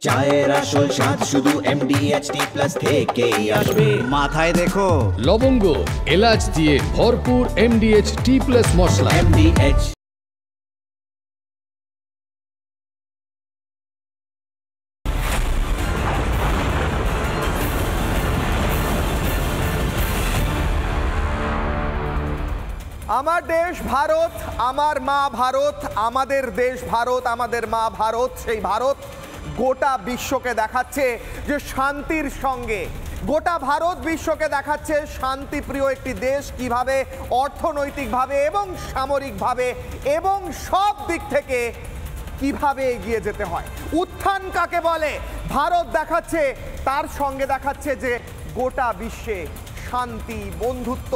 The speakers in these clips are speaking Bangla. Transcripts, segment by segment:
চায়ের আসল স্বাদ শুধু MDHT প্লাস থেকেই আসবে। মাথায় দেখো লবঙ্গ এলাচ দিয়ে ভরপুর MDHT+ মশলা। MDH আমার দেশ ভারত, আমার মা ভারত, আমাদের দেশ ভারত, আমাদের মা ভারত। সেই ভারত গোটা বিশ্বকে দেখাচ্ছে যে শান্তির সঙ্গে, গোটা ভারত বিশ্বকে দেখাচ্ছে শান্তিপ্রিয় একটি দেশ কিভাবে অর্থনৈতিকভাবে এবং সামরিকভাবে এবং সব দিক থেকে কিভাবে এগিয়ে যেতে হয়। উত্থান কাকে বলে ভারত দেখাচ্ছে, তার সঙ্গে দেখাচ্ছে যে গোটা বিশ্বে শান্তি, বন্ধুত্ব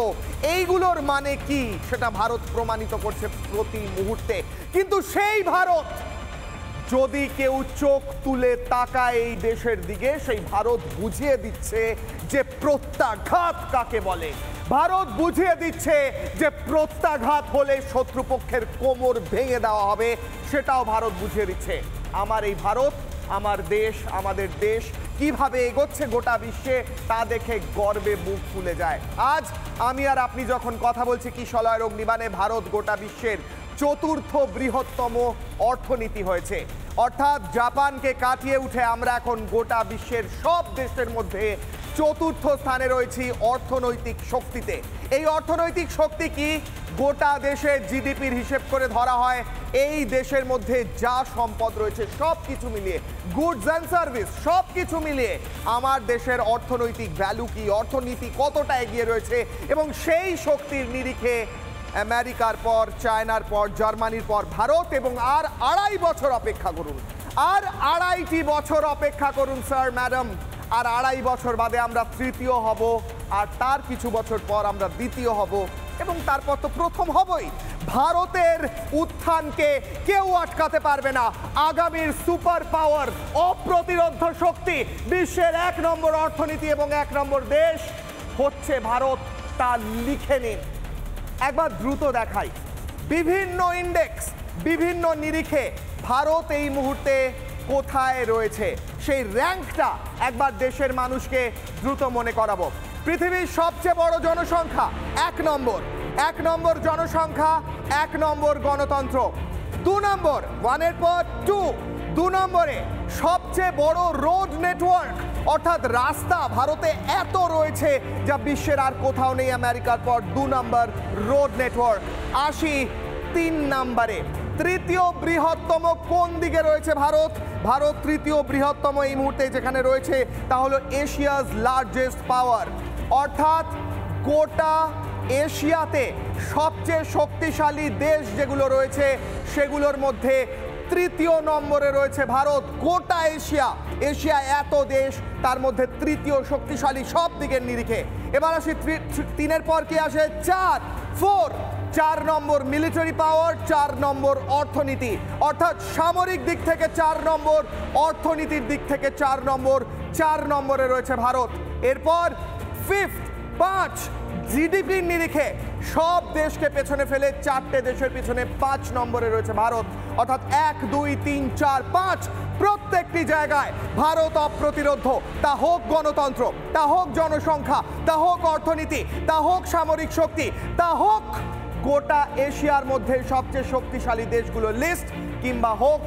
এইগুলোর মানে কি সেটা ভারত প্রমাণিত করছে প্রতি মুহূর্তে। কিন্তু সেই ভারত যদি কেউ চোখ তুলে তাকায় এই দেশের দিকে, সেই ভারত বুঝিয়ে দিচ্ছে যে প্রত্যাঘাত কাকে বলে। ভারত বুঝিয়ে দিচ্ছে যে প্রত্যাঘাত হলে শত্রুপক্ষের কোমর ভেঙে দেওয়া হবে, সেটাও ভারত বুঝিয়ে দিচ্ছে। আমার এই ভারত, আমার দেশ, আমাদের দেশ কিভাবে এগোচ্ছে গোটা বিশ্বে তা দেখে গর্বে বুক ফুলে যায়। আজ আমি আর আপনি যখন কথা বলছি কিশলয়ের অগ্নিবাণে, ভারত গোটা বিশ্বের চতুর্থ বৃহত্তম অর্থনীতি হয়েছে। অর্থাৎ জাপানকে কাটিয়ে উঠে আমরা এখন গোটা বিশ্বের সব দেশের মধ্যে চতুর্থ স্থানে রয়েছি অর্থনৈতিক শক্তিতে। এই অর্থনৈতিক শক্তি কি? গোটা দেশের জিডিপির হিসেব করে ধরা হয় এই দেশের মধ্যে যা সম্পদ রয়েছে সব কিছু মিলিয়ে, গুডস অ্যান্ড সার্ভিস সব কিছু মিলিয়ে আমার দেশের অর্থনৈতিক ভ্যালু কি, অর্থনীতি কতটা এগিয়ে রয়েছে। এবং সেই শক্তির নিরিখে আমেরিকার পর, চায়নার পর, জার্মানির পর ভারত, এবং আর 2.5 বছর অপেক্ষা করুন, আর 2.5টি বছর অপেক্ষা করুন স্যার ম্যাডাম, আর 2.5 বছর বাদে আমরা তৃতীয় হব, আর তার কিছু বছর পর আমরা দ্বিতীয় হব, এবং তারপর তো প্রথম হবই। ভারতের উত্থানকে কেউ আটকাতে পারবে না। আগামীর সুপার পাওয়ার, অপ্রতিরোধ্য শক্তি, বিশ্বের 1 নম্বর অর্থনীতি এবং 1 নম্বর দেশ হচ্ছে ভারত, তা লিখে নিন। একবার দ্রুত দেখাই বিভিন্ন ইন্ডেক্স, বিভিন্ন নিরিখে ভারত এই মুহূর্তে কোথায় রয়েছে, সেই র্যাঙ্কটা একবার দেশের মানুষকে দ্রুত মনে করাবো। পৃথিবীর সবচেয়ে বড় জনসংখ্যা 1 নম্বর, 1 নম্বর জনসংখ্যা, 1 নম্বর গণতন্ত্র। 2 নম্বর, 1-এর পর 2, 2 নম্বরে সবচেয়ে বড় রোড নেটওয়ার্ক, অর্থাৎ রাস্তা ভারতে এত রয়েছে যা বিশ্বের আর কোথাও নেই। আমেরিকার পর 2 নম্বর রোড নেটওয়ার্ক। 3 নম্বরে তৃতীয় বৃহত্তম কোন দিকে রয়েছে ভারত? ভারত তৃতীয় বৃহত্তম এই মুহূর্তে যেখানে রয়েছে তা হলো এশিয়াজ লার্জেস্ট পাওয়ার, অর্থাৎ গোটা এশিয়াতে সবচেয়ে শক্তিশালী দেশ যেগুলো রয়েছে সেগুলোর মধ্যে তৃতীয় নম্বরে রয়েছে ভারত। গোটা এশিয়া এত দেশ, তার মধ্যে তৃতীয় শক্তিশালী সব দিকের নিরিখে। এবার আসি 3-এর পর কি আসে? 4 নম্বর মিলিটারি পাওয়ার, 4 নম্বর অর্থনীতি, অর্থাৎ সামরিক দিক থেকে 4 নম্বর, অর্থনীতির দিক থেকে 4 নম্বর, 4 নম্বরে রয়েছে ভারত। এরপর 5 জিডিপির নিরিখে সব দেশকে পেছনে ফেলে 4টে দেশের পিছনে 5 নম্বরে রয়েছে ভারত, অর্থাৎ 1, 2, 3, 4, 5 প্রত্যেকটি জায়গায় ভারত অপ্রতিরোধ্য। তা হোক গণতন্ত্র, তা হোক জনসংখ্যা, তা হোক অর্থনীতি, তা হোক সামরিক শক্তি, তা হোক গোটা এশিয়ার মধ্যে সবচেয়ে শক্তিশালী দেশগুলো লিস্ট, কিংবা হোক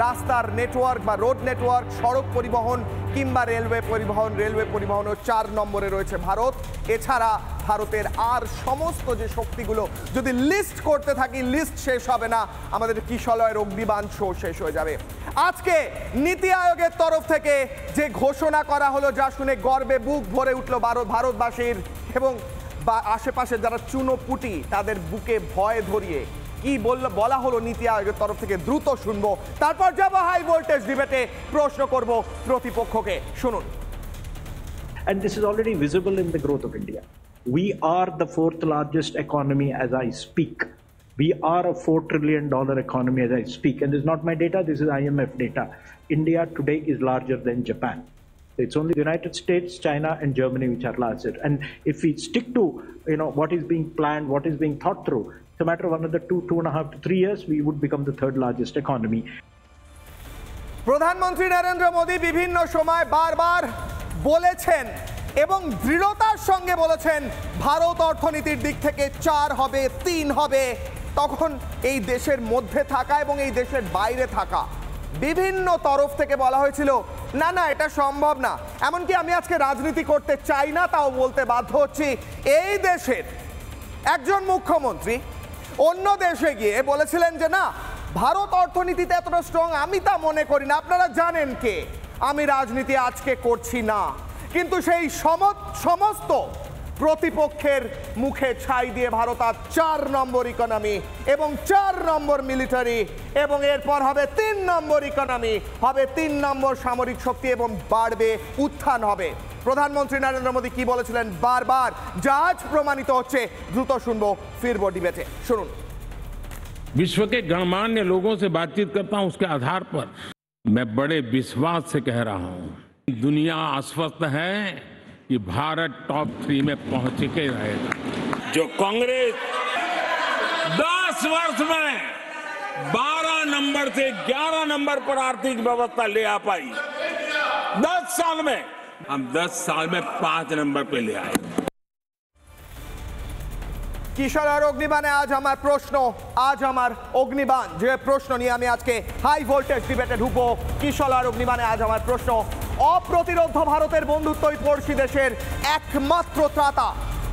রাস্তার নেটওয়ার্ক বা রোড নেটওয়ার্ক, সড়ক পরিবহন কিংবা রেলওয়ে পরিবহনও 4 নম্বরে রয়েছে ভারত। এছাড়া ভারতের আর সমস্ত যে শক্তিগুলো যদি লিস্ট করতে থাকি, লিস্ট শেষ হবে না, আমাদের কিশলয়ের অগ্নিবাণ শো শেষ হয়ে যাবে। আজকে নীতি আয়োগের তরফ থেকে যে ঘোষণা করা হলো, যা শুনে গর্বে বুক ভরে উঠল ভারতবাসীর, এবং আশেপাশে যারা চুনোপুটি তাদের বুকে ভয় ধরিয়ে কি বলা হলো নীতি আয়োগের তরফ থেকে, দ্রুত শুনবো, তারপর যাবো হাই ভোল্টেজ ডিবেটে, প্রশ্ন করব প্রতিপক্ষকে। শুনুন। And this is already visible in the growth of India. We are the 4th largest economy as I speak. We are a $4 trillion economy as I speak. And this is not my data, this is IMF data. India today is larger than Japan. It's only the United States, China, and Germany which are larger. And if we stick to what is being planned, what is being thought through, it's a matter of another 2.5 to 3 years, we would become the 3rd largest economy. প্রধানমন্ত্রী নরেন্দ্র মোদী বিভিন্ন সময় বারবার বলেছেন এবং দৃঢ়তার সঙ্গে বলেছেন ভারত অর্থনীতির দিক থেকে 4 হবে, 3 হবে। তখন এই দেশের মধ্যে থাকা এবং এই দেশের বাইরে থাকা বিভিন্ন তরফ থেকে বলা হয়েছিল না না এটা সম্ভব না। এমনকি আমি আজকে রাজনীতি করতে চাই না তাও বলতে বাধ্য হচ্ছি। এই দেশের একজন মুখ্যমন্ত্রী অন্য দেশে গিয়ে বলেছিলেন যে না ভারত অর্থনীতিতে এতটা স্ট্রং আমি তা মনে করি না, আপনারা জানেন কে, আমি রাজনীতি আজকে করছি না। কিন্তু সেই সমস্ত প্রতিপক্ষের মুখে ছাই দিয়ে ভারত আজ 4 নম্বর ইকোনমি এবং 4 নম্বর মিলিটারি এবং এরপর হবে 3 নম্বর ইকোনমি, হবে 3 নম্বর সামরিক শক্তি এবং বাড়বে, উত্থান হবে। প্রধানমন্ত্রী নরেন্দ্র মোদী কি বলেছিলেন বারবার যা আজ প্রমাণিত হচ্ছে। দ্রুত শুনবো, ফিরবো ডিবেটে, শুনুন। विश्व के गणमान्य लोगों से बातचीत करता हूं, उसके आधार पर मैं बड़े विश्वास से कह रहा हूं दुनिया आश्वस्त है कि भारत टॉप 3 में पहुंच के रहेगा। जो कांग्रेस 10 वर्ष में 12 नंबर से 11 नंबर पर आर्थिक व्यवस्था ले आ पाई, 10 साल में हम 10 साल में 5 नंबर पे ले आए। কিশোর আর অগ্নিবাণে আজ আমার প্রশ্ন, আজ আমার অগ্নিবাণ যে প্রশ্ন নিয়ে আমি আজকে হাই ভোল্টেজ ডিবেটে ঢুকবো। কিশোর আর অগ্নিবাণে আজ আমার প্রশ্ন, অপ্রতিরোধ্য ভারতের বন্ধুত্বই পড়শি দেশের একমাত্র ত্রাতা।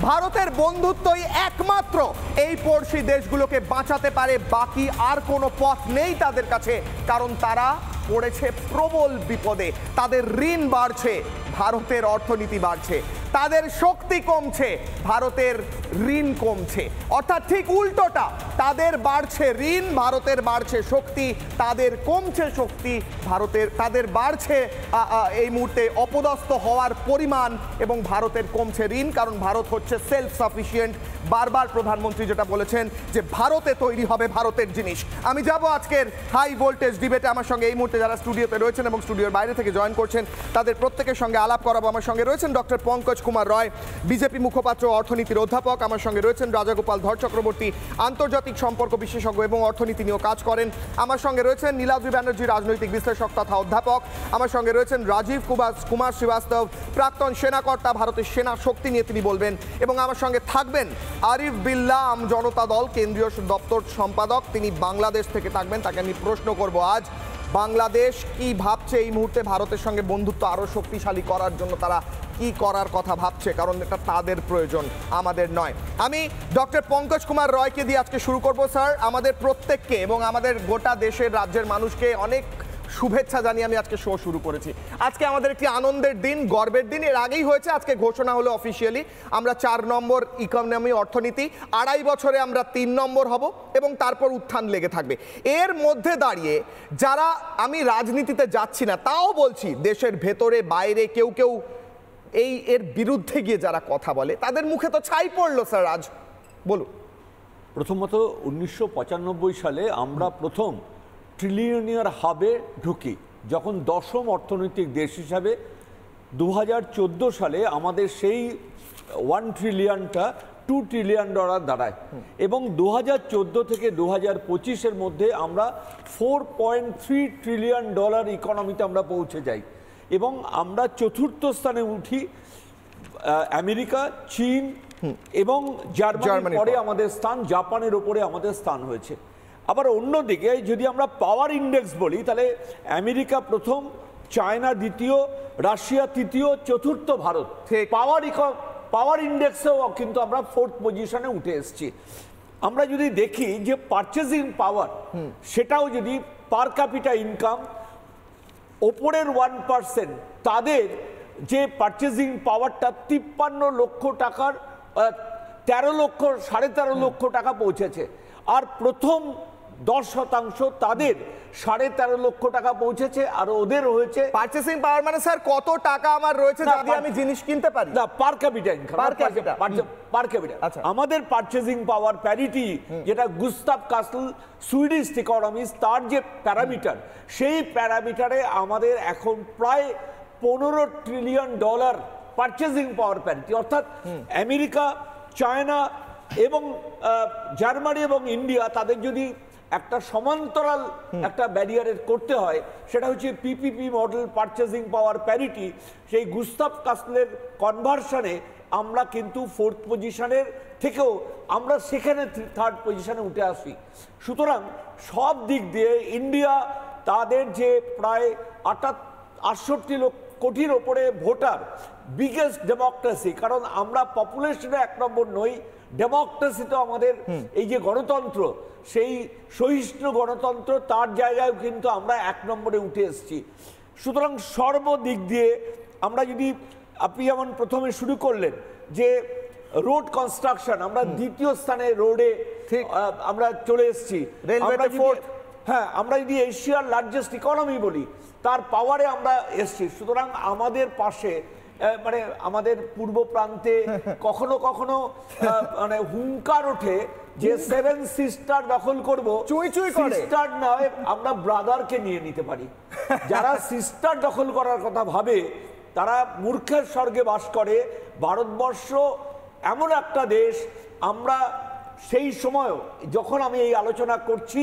ভারতের বন্ধুত্বই একমাত্র এই পড়শি দেশগুলোকে বাঁচাতে পারে, বাকি আর কোনো পথ নেই তাদের কাছে। কারণ তারা পড়েছে প্রবল বিপদে, তাদের ঋণ বাড়ছে, ভারতের অর্থনীতি বাড়ছে, তাদের শক্তি কমছে, ভারতের ঋণ কমছে। অর্থাৎ ঠিক উল্টোটা, তাদের বাড়ছে ঋণ, ভারতের বাড়ছে শক্তি, তাদের কমছে শক্তি, তাদের বাড়ছে এই মুহূর্তে অপদস্থ হওয়ার পরিমাণ এবং ভারতের কমছে ঋণ, কারণ ভারত হচ্ছে সেলফ সাফিসিয়েন্ট। বারবার প্রধানমন্ত্রী যেটা বলেছেন যে ভারতে তৈরি হবে ভারতের জিনিস। আমি যাব আজকের হাই ভোল্টেজ ডিবেটে। আমার সঙ্গে এই মুহূর্তে যারা স্টুডিওতে রয়েছেন এবং স্টুডিওর বাইরে থেকে জয়েন করছেন তাদের প্রত্যেকের সঙ্গে আলাপ করাবো। আমার সঙ্গে রয়েছেন ডক্টর পঙ্কজ কুমার রয়, বিজেপি মুখপাত্র, অর্থনীতির অধ্যাপক। আমার সঙ্গে রয়েছেন রাজাগোপাল ধর চক্রবর্তী, আন্তর্জাতিক সম্পর্ক বিশেষজ্ঞ এবং অর্থনীতি নিয়েও কাজ করেন। আমার সঙ্গে রয়েছেন নীলাদ্রি ব্যানার্জি, রাজনৈতিক বিশ্লেষক তথা অধ্যাপক। আমার সঙ্গে রয়েছেন রাজীব কুমার শ্রীবাস্তব, প্রাক্তন সেনাকর্তা, ভারতের সেনা শক্তি নিয়ে তিনি বলবেন। এবং আমার সঙ্গে থাকবেন আরিফ বিল্লাহ, আম জনতা দল কেন্দ্রীয় দপ্তর সম্পাদক, তিনি বাংলাদেশ থেকে থাকবেন। তাকে আমি প্রশ্ন করব আজ বাংলাদেশ কি ভাবছে এই মুহূর্তে ভারতের সঙ্গে বন্ধুত্ব আরও শক্তিশালী করার জন্য, তারা কি করার কথা ভাবছে, কারণ এটা তাদের প্রয়োজন, আমাদের নয়। আমি ডক্টর পঙ্কজ কুমার রয়কে দিয়ে আজকে শুরু করব। স্যার, আমাদের প্রত্যেককে এবং আমাদের গোটা দেশের রাজ্যের মানুষকে অনেক শুভেচ্ছা জানিয়ে আমি আজকে শো শুরু করেছি। আজকে আমাদের একটি আনন্দের দিন, গর্বের দিন। এর আগেই হয়েছে, আজকে ঘোষণা হলো অফিসিয়ালি আমরা 4 নম্বর ইকোনমি অর্থনীতি, 2.5 বছরে আমরা 3 নম্বর হব এবং তারপর উত্থান লেগে থাকবে। এর মধ্যে দাঁড়িয়ে যারা, আমি রাজনীতিতে যাচ্ছি না তাও বলছি, দেশের ভেতরে বাইরে কেউ কেউ এর বিরুদ্ধে গিয়ে যারা কথা বলে তাদের মুখে তো ছাই পড়লো। স্যার আজ বলুন। প্রথমত 1995 সালে আমরা প্রথম ট্রিলিয়নিয়ার হাবে ঢুকি, যখন 10ম অর্থনৈতিক দেশ হিসাবে। 2014 সালে আমাদের সেই 1 ট্রিলিয়নটা $2 ট্রিলিয়ন দাঁড়ায় এবং 2014 থেকে 2025-এর মধ্যে আমরা $4.3 ট্রিলিয়ন ইকোনমিতে আমরা পৌঁছে যাই এবং আমরা 4র্থ স্থানে উঠি। আমেরিকা, চীন এবং জার্মানির পরে আমাদের স্থান, জাপানের ওপরে আমাদের স্থান হয়েছে। আবার অন্যদিকে যদি আমরা পাওয়ার ইন্ডেক্স বলি, তাহলে আমেরিকা প্রথম, চায়না দ্বিতীয়, রাশিয়া তৃতীয়, 4র্থ ভারত। পাওয়ার ইন্ডেক্সেও কিন্তু আমরা 4th পজিশনে উঠে এসেছি। আমরা যদি দেখি যে পারচেজিং পাওয়ার, সেটাও যদি পার ক্যাপিটা ইনকাম ওপরের 1%, তাদের যে পারচেজিং পাওয়ারটা 53 লক্ষ টাকার 13.5 লক্ষ টাকা পৌঁছেছে। আর প্রথম 10% তাদের 13.5 লক্ষ টাকা পৌঁছেছে, আর ওদের হয়েছে পারচেসিং পাওয়ার। মানে স্যার কত টাকা আমার রয়েছে যদি আমি জিনিস কিনতে পারি? না, পার ক্যাপিটা ইনকাম, পার ক্যাপিটা। আমাদের পারচেজিং পাওয়ার প্যারিটি, যেটা গুস্তাভ কাসল সুইডিশ ইকোনমিস্ট, তার যে প্যারামিটার, সেই প্যারামিটারে আমাদের এখন প্রায় $15 ট্রিলিয়ন পারচেজিং পাওয়ার প্যারিটি। অর্থাৎ আমেরিকা, চায়না এবং জার্মানি এবং ইন্ডিয়া, তাদের যদি একটা সমান্তরাল একটা ব্যারিয়ারের করতে হয়, সেটা হচ্ছে পিপিপি মডেল, পারচেজিং পাওয়ার প্যারিটি। সেই গুস্তাভ কাসলের কনভার্সনে আমরা কিন্তু 4th পজিশনের থেকেও আমরা সেখানে 3rd পজিশনে উঠে আসি। সুতরাং সব দিক দিয়ে ইন্ডিয়া তাদের যে প্রায় 68 কোটির ওপরে ভোটার, বিগেস্ট ডেমোক্রেসি, কারণ আমরা পপুলেশনে 1 নম্বর নই, ডেমোক্রেসি তো আমাদের এই যে গণতন্ত্র, সেই সহিষ্ণু গণতন্ত্র, তার জায়গায় কিন্তু আমরা 1 নম্বরে উঠে এসেছি। সুতরাং সর্বদিক দিয়ে আমরা যদি, আপনি যেমন প্রথমে শুরু করলেন যে রোড কনস্ট্রাকশন, আমরা 2য় স্থানে রোডে আমরা চলে এসেছি। হ্যাঁ, আমরা যদি এশিয়ার লার্জেস্ট ইকোনমি বলি, তার পাওয়ারে আমরা এসেছি। সুতরাং আমাদের পাশে মানে আমাদের পূর্ব প্রান্তে কখনো কখনো মানে হুঙ্কার ওঠে যে 7 সিস্টার দখল করব, সিস্টার নয়, আমরা ব্রাদারকে নিয়ে নিতে পারি। যারা সিস্টার দখল করার কথা ভাবে তারা মূর্খের স্বর্গে বাস করে। ভারতবর্ষ এমন একটা দেশ, আমরা সেই সময় যখন আমি এই আলোচনা করছি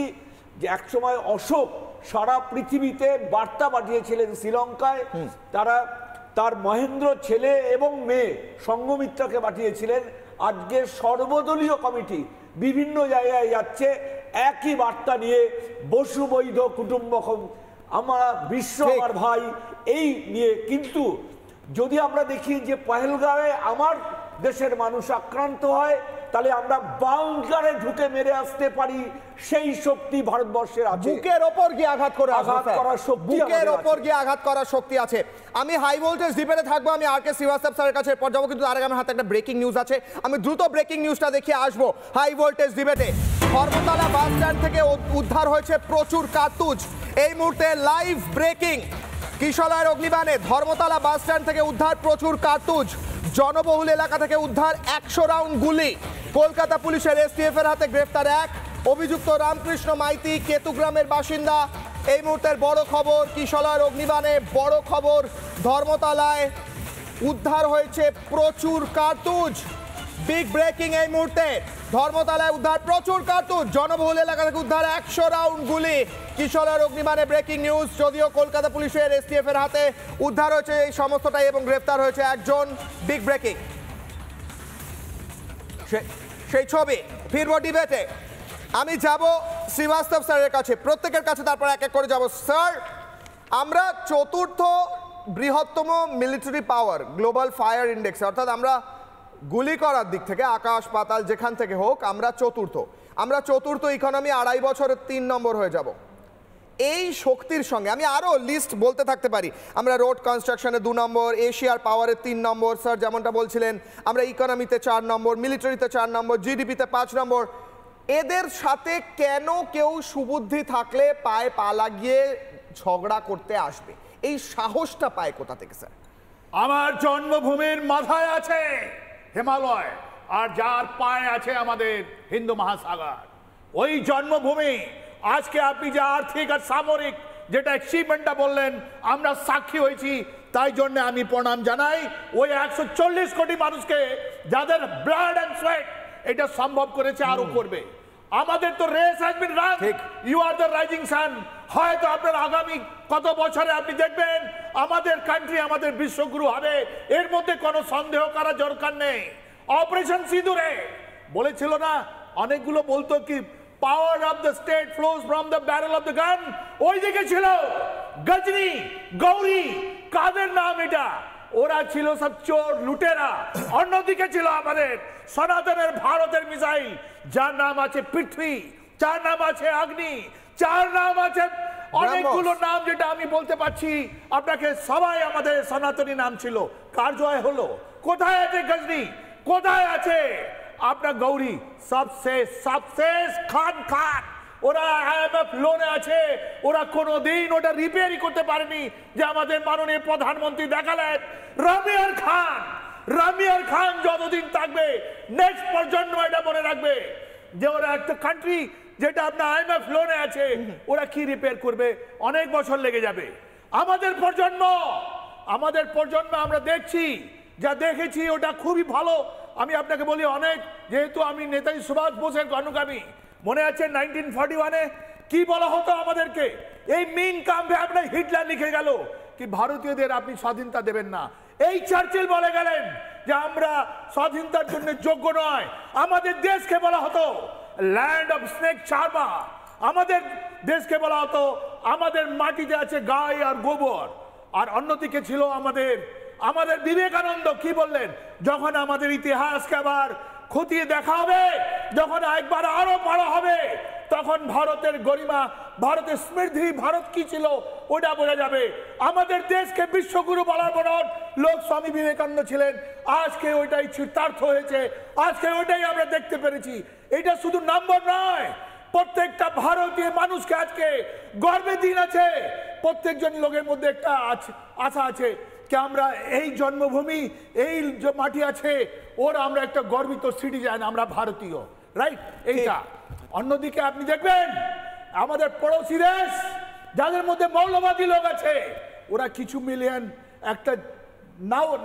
যে একসময় অশোক সারা পৃথিবীতে বার্তা পাঠিয়েছিলেন শ্রীলঙ্কায়, তার মহেন্দ্র ছেলে এবং মেয়ে সঙ্গমিত্রাকে পাঠিয়েছিলেন। আজকে সর্বদলীয় কমিটি বিভিন্ন জায়গায় যাচ্ছে একই বার্তা নিয়ে, বসু বৈধ কুটুম্বকম, আমরা বিশ্ব আমার ভাই, এই নিয়ে। কিন্তু যদি আমরা দেখি যে পহেলগাঁওয়ে আমার দেশের মানুষ আক্রান্ত হয়, তাহলে আমরা বাউন্ডারে ঢুকে মেরে আসতে পারি, সেই শক্তি ভারতবর্ষের আছে। বুকের ওপর গিয়ে আঘাত করার শক্তি, বুকের ওপর গিয়ে আঘাত করার শক্তি আছে। আমি হাই ভোল্টেজ ডিবেটে থাকবো, আমি আর কে শ্রীবাস্তব স্যারের কাছে এরপর যাবো, কিন্তু তার আগে আমার হাতে একটা ব্রেকিং নিউজ আছে, আমি দ্রুত ব্রেকিং নিউজটা দেখিয়ে আসবো। হাই ভোল্টেজ ডিবেটে ধর্মতলা বাস স্ট্যান্ড থেকে উদ্ধার হয়েছে প্রচুর কার্তুজ। এই মুহূর্তে লাইভ ব্রেকিং, কিশলয়ের অগ্নিবাণে ধর্মতলা বাস স্ট্যান্ড থেকে উদ্ধার প্রচুর কার্তুজ। জনবহুল এলাকা থেকে উদ্ধার 100 রাউন্ড গুলি। কলকাতা পুলিশের এসটিএফ এর হাতে গ্রেফতার 1 অভিযুক্ত রামকৃষ্ণ মাইতি, কেতুগ্রামের বাসিন্দা। এই মুহূর্তের বড় খবর, কিশলয়ের অগ্নিবাণে বড় খবর, ধর্মতলায় উদ্ধার হয়েছে প্রচুর কার্তুজ। বিগ ব্রেকিং এই মুহূর্তে, ধর্মতলায় উদ্ধার প্রচুর কার্তুজ, জনবহুল এলাকা থেকে উদ্ধার 100 রাউন্ড গুলি। কিশলয়ের অগ্নিবাণে ব্রেকিং নিউজ, যদিও কলকাতা পুলিশের এসটিএফ এর হাতে উদ্ধার হয়েছে এই সমস্তটাই এবং গ্রেফতার হয়েছে একজন। বিগ ব্রেকিং সেই ছবি। ফিরবো ডিবেটে, আমি যাব শ্রীবাস্তব স্যারের কাছে, প্রত্যেকের কাছে, তারপর এক এক করে যাব। স্যার, আমরা 4র্থ বৃহত্তম মিলিটারি পাওয়ার গ্লোবাল ফায়ার ইন্ডেক্স, অর্থাৎ আমরা গুলি করার দিক থেকে আকাশ পাতাল যেখান থেকে হোক আমরা 4র্থ। আমরা 4র্থ ইকোনমি, 2.5 বছরে 3 নম্বর হয়ে যাব। এই শক্তির সঙ্গে আমি আরও লিস্ট বলতে থাকতে পারি। আমরা রোড কনস্ট্রাকশনে 2 নম্বর, এশিয়ার পাওয়ারে 3 নম্বর, স্যার যেমনটা বলছিলেন, আমরা ইকোনমিতে 4 নম্বর, মিলিটারিতে 4 নম্বর, জিডিপিতে 5 নম্বর। এদের সাথে কেন কেউ সুবুদ্ধি থাকলে পায়ে পা লাগিয়ে ঝগড়া করতে আসবে? এই সাহসটা পায় কোথা থেকে স্যার? আমার জন্মভূমির মাথায় আছে হিমালয়, আর যার পায়ে আছে আমাদের হিন্দু মহাসাগর। ওই জন্মভূমি আজকে আপনি যে আর্থিক আর সামরিক যেটা অ্যাচিভমেন্টটা বললেন, আমরা সাক্ষী হয়েছি, তাই জন্য আমি প্রণাম জানাই ওই 140 কোটি মানুষকে যাদের ব্লাড অ্যান্ড সোয়েট এটা সম্ভব করেছে, আরো করবে। আমাদের তো race has been run, you are the rising sun. হয়তো আপনার আগামী কত বছরে আপনি দেখবেন আমাদের কান্ট্রি আমাদের বিশ্বগুরু হবে, এর মধ্যে কোনো সন্দেহ করার দরকার নেই। অপারেশন সিঁদুরে বলেছিল না, অনেকগুলো বলতো কি power of the state flows from the barrel of the gun. ওই দিকে ছিল গজনী, গৌরী, কাদের নাম এটা, ওরা ছিল সব চোর লুটেরা। অন্যদিকে ছিল আমাদের সনাতনের ভারতের মিসাইল, যার নাম আছে পৃথ্বী, যার নাম আছে অগ্নি, যার নাম আছে অনেকগুলো নাম যেটা আমি বলতে পারছি আপনাকে। সবাই আমাদের সনাতনী নাম ছিল। কার জয় হলো? কোথায় আছে গজনী? কোথায় আছে আপনার গৌরী? সবশেষ খান খান। ওরা IMF লোনে আছে, ওরা কোনোদিন ওটা রিপেয়ারই করতে পারেনি। যে আমাদের মাননীয় প্রধানমন্ত্রী দেখালেন, রামিয়ার খান যতদিন থাকবে নেক্সট প্রজন্ম এটা মনে রাখবে যে ওরা একটা কান্ট্রি যেটা আপনার IMF লোনে আছে, ওরা কি রিপেয়ার করবে? অনেক বছর লেগে যাবে। আমাদের প্রজন্ম আমরা দেখছি, যা দেখেছি ওটা খুবই ভালো। আমি আপনাকে বলি, অনেক, যেহেতু আমি নেতাজি সুভাষ বোসের অনুগামী, মনে আছে 1941-এ কি বলা হতো আমাদেরকে? এই মিন কাম্পে আপনার হিটলার লিখে গেল কি ভারতীয়দের আপনি স্বাধীনতা দেবেন না। এই চার্চিল বলে গেলেন যে আমরা স্বাধীনতার জন্য যোগ্য নয়। আমাদের দেশকে বলা হতো ল্যান্ড অফ স্নেক চার্মা। আমাদের দেশকে বলা হতো আমাদের মাটিতে আছে গাই আর গোবর। আর অন্যদিকে ছিল আমাদের বিবেকানন্দ কি বললেন? যখন আমাদের ইতিহাসকে আবার খতিয়ে দেখা হবে, যখন একবার আরো পড়া হবে, তখন ভারতের গরিমা, ভারতের সমৃদ্ধি, ভারত কি ছিল ওটা বোঝা যাবে। আমাদের দেশকে বিশ্বগুরু বলার বড় লোক স্বামী বিবেকানন্দ ছিলেন। আজকে ওইটাই চিত্তার্থ হয়েছে, আজকে ওইটাই আমরা দেখতে পেরেছি। এটা শুধু নম্বর নয়, প্রত্যেকটা ভারতীয় মানুষকে আজকে গর্বের দিন আছে। প্রত্যেকজন লোকের মধ্যে একটা আশা আছে কি আমরা এই জন্মভূমি, এই যে মাটি আছে ওর আমরা একটা গর্বিত সিটিজেন, আমরা ভারতীয়, রাইট? এইটা। অন্যদিকে আপনি দেখবেন আমাদের পড়োশি দেশ যাদের মধ্যে মৌলবাদী লোক আছে, ওরা কিছু মিলিয়ন একটা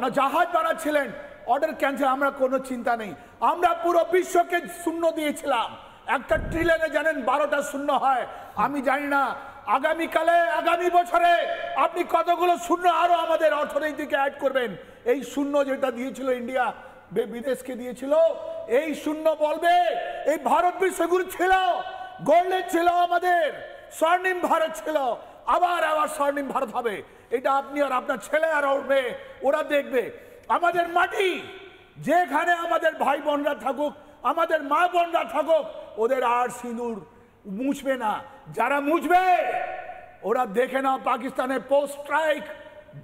না জাহাজ বানাচ্ছিলেন, অর্ডার ক্যান্সেল, আমরা কোনো চিন্তা নেই। আমরা পুরো বিশ্বকে শূন্য দিয়েছিলাম। একটা ট্রিলিয়নে জানেন 12টা শূন্য হয়। আমি জানি না আগামীকালে, আগামী বছরে আপনি কতগুলো শূন্য আরো আমাদের অর্থনীতিকে অ্যাড করবেন। এই শূন্য যেটা দিয়েছিল ইন্ডিয়া বিদেশকে দিয়েছিল, এই শূন্য বলবে এই ভারত বিশ্বগুরু ছিল, গোল্ডেন ছিল, আমাদের স্বর্ণিম ভারত ছিল, আবার স্বর্ণিম ভারত হবে। এটা আপনি আর আপনার ছেলে আর ওর মেয়ে ওরা দেখবে। আমাদের মাটি, যেখানে আমাদের ভাই বোনরা থাকুক, আমাদের মা বোনরা থাকুক, ওদের আর সিঁদুর মুছবে না। যারা মুছবে ওরা দেখে নাও পাকিস্তানের পোস্ট স্ট্রাইক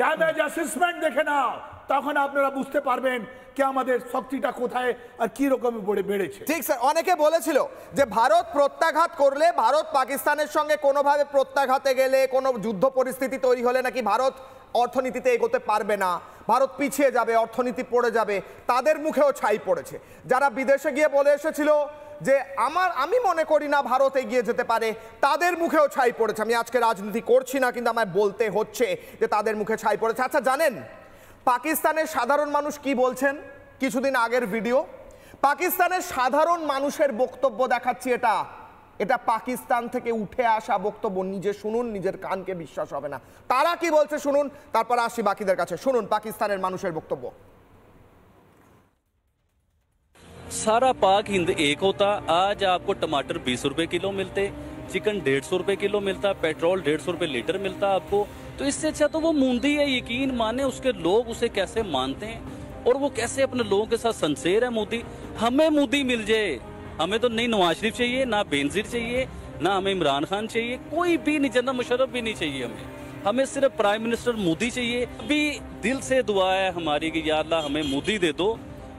ড্যামেজ অ্যাসেসমেন্ট দেখে নাও, তখন আপনারা বুঝতে পারবেন কি আমাদের শক্তিটা কোথায় আর কি রকম বেড়েছে। ঠিক স্যার, অনেকে বলেছিল যে ভারত প্রত্যাঘাত করলে, ভারত পাকিস্তানের সঙ্গে কোনোভাবে প্রত্যাঘাতে গেলে, কোনো যুদ্ধ পরিস্থিতি তৈরি হলে নাকি ভারত অর্থনীতিতে এগোতে পারবে না, ভারত পিছিয়ে যাবে, অর্থনীতি পড়ে যাবে। তাদের মুখেও ছাই পড়েছে। যারা বিদেশে গিয়ে বলে এসেছিল যে আমি মনে করি না ভারত এগিয়ে যেতে পারে, তাদের মুখেও ছাই পড়েছে। আমি আজকে রাজনীতি করছি না, কিন্তু আমায় বলতে হচ্ছে যে তাদের মুখে ছাই পড়েছে। আচ্ছা জানেন পাকিস্তানের সাধারণ মানুষ কি বলছেন? কিছুদিন আগের ভিডিও, পাকিস্তানের সাধারণ মানুষের বক্তব্য দেখাচ্ছি। এটা পাকিস্তান থেকে উঠে আসা বক্তব্য। নিজে শুনুন, নিজের কানকে বিশ্বাস হবে না। তারা কি বলছে শুনুন, তারপর আসি বাকিদের কাছে। শুনুন পাকিস্তানের মানুষের বক্তব্য। सारा पाक हिंद एक होता। आज आपको टमाटर 20 रुपए किलो मिलते, चिकन 150 रुपए किलो मिलता, पेट्रोल 150 रुपए लीटर मिलता आपको। तो इससे अच्छा तो वो मूंदी है। यकीन माने उसके लोग उसे कैसे मानते हैं और वो कैसे अपने लोगों के साथ संसेर है मोदी। हमें मोदी मिल जाए, हमें तो नहीं नवाज शरीफ चाहिए, ना बेनजीर चाहिए, ना हमें इमरान खान चाहिए, कोई भी नहीं, जनरल मुशर्रफ भी नहीं चाहिए। हमें सिर्फ प्राइम मिनिस्टर मोदी चाहिए। अभी दिल से दुआ है हमारी कि या अल्लाह हमें मोदी दे दो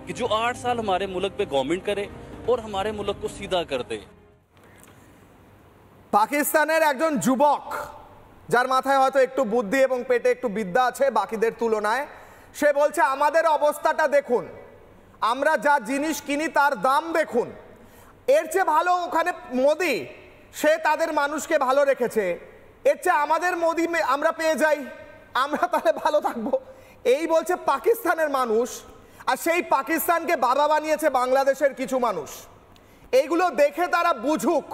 कि जो 8 साल हमारे मुल्क पे गवर्नमेंट करे और हमारे मुल्क को सीधा कर दे। পাকিস্তানের একজন যুবক, যার মাথায় হয়তো একটু বুদ্ধি এবং পেটে একটু বিদ্যা আছে বাকিদের তুলনায়, সে বলছে আমাদের অবস্থাটা দেখুন, আমরা যা জিনিস কিনি তার দাম দেখুন। এর চেয়ে ভালো ওখানে মোদি, সে তাদের মানুষকে ভালো রেখেছে। এর চেয়ে আমাদের মোদি আমরা পেয়ে যাই, আমরা তাহলে ভালো থাকবো, এই বলছে পাকিস্তানের মানুষ। আর সেই পাকিস্তানকে বাবা বানিয়েছে বাংলাদেশের কিছু মানুষ। এইগুলো দেখে তারা বুঝুক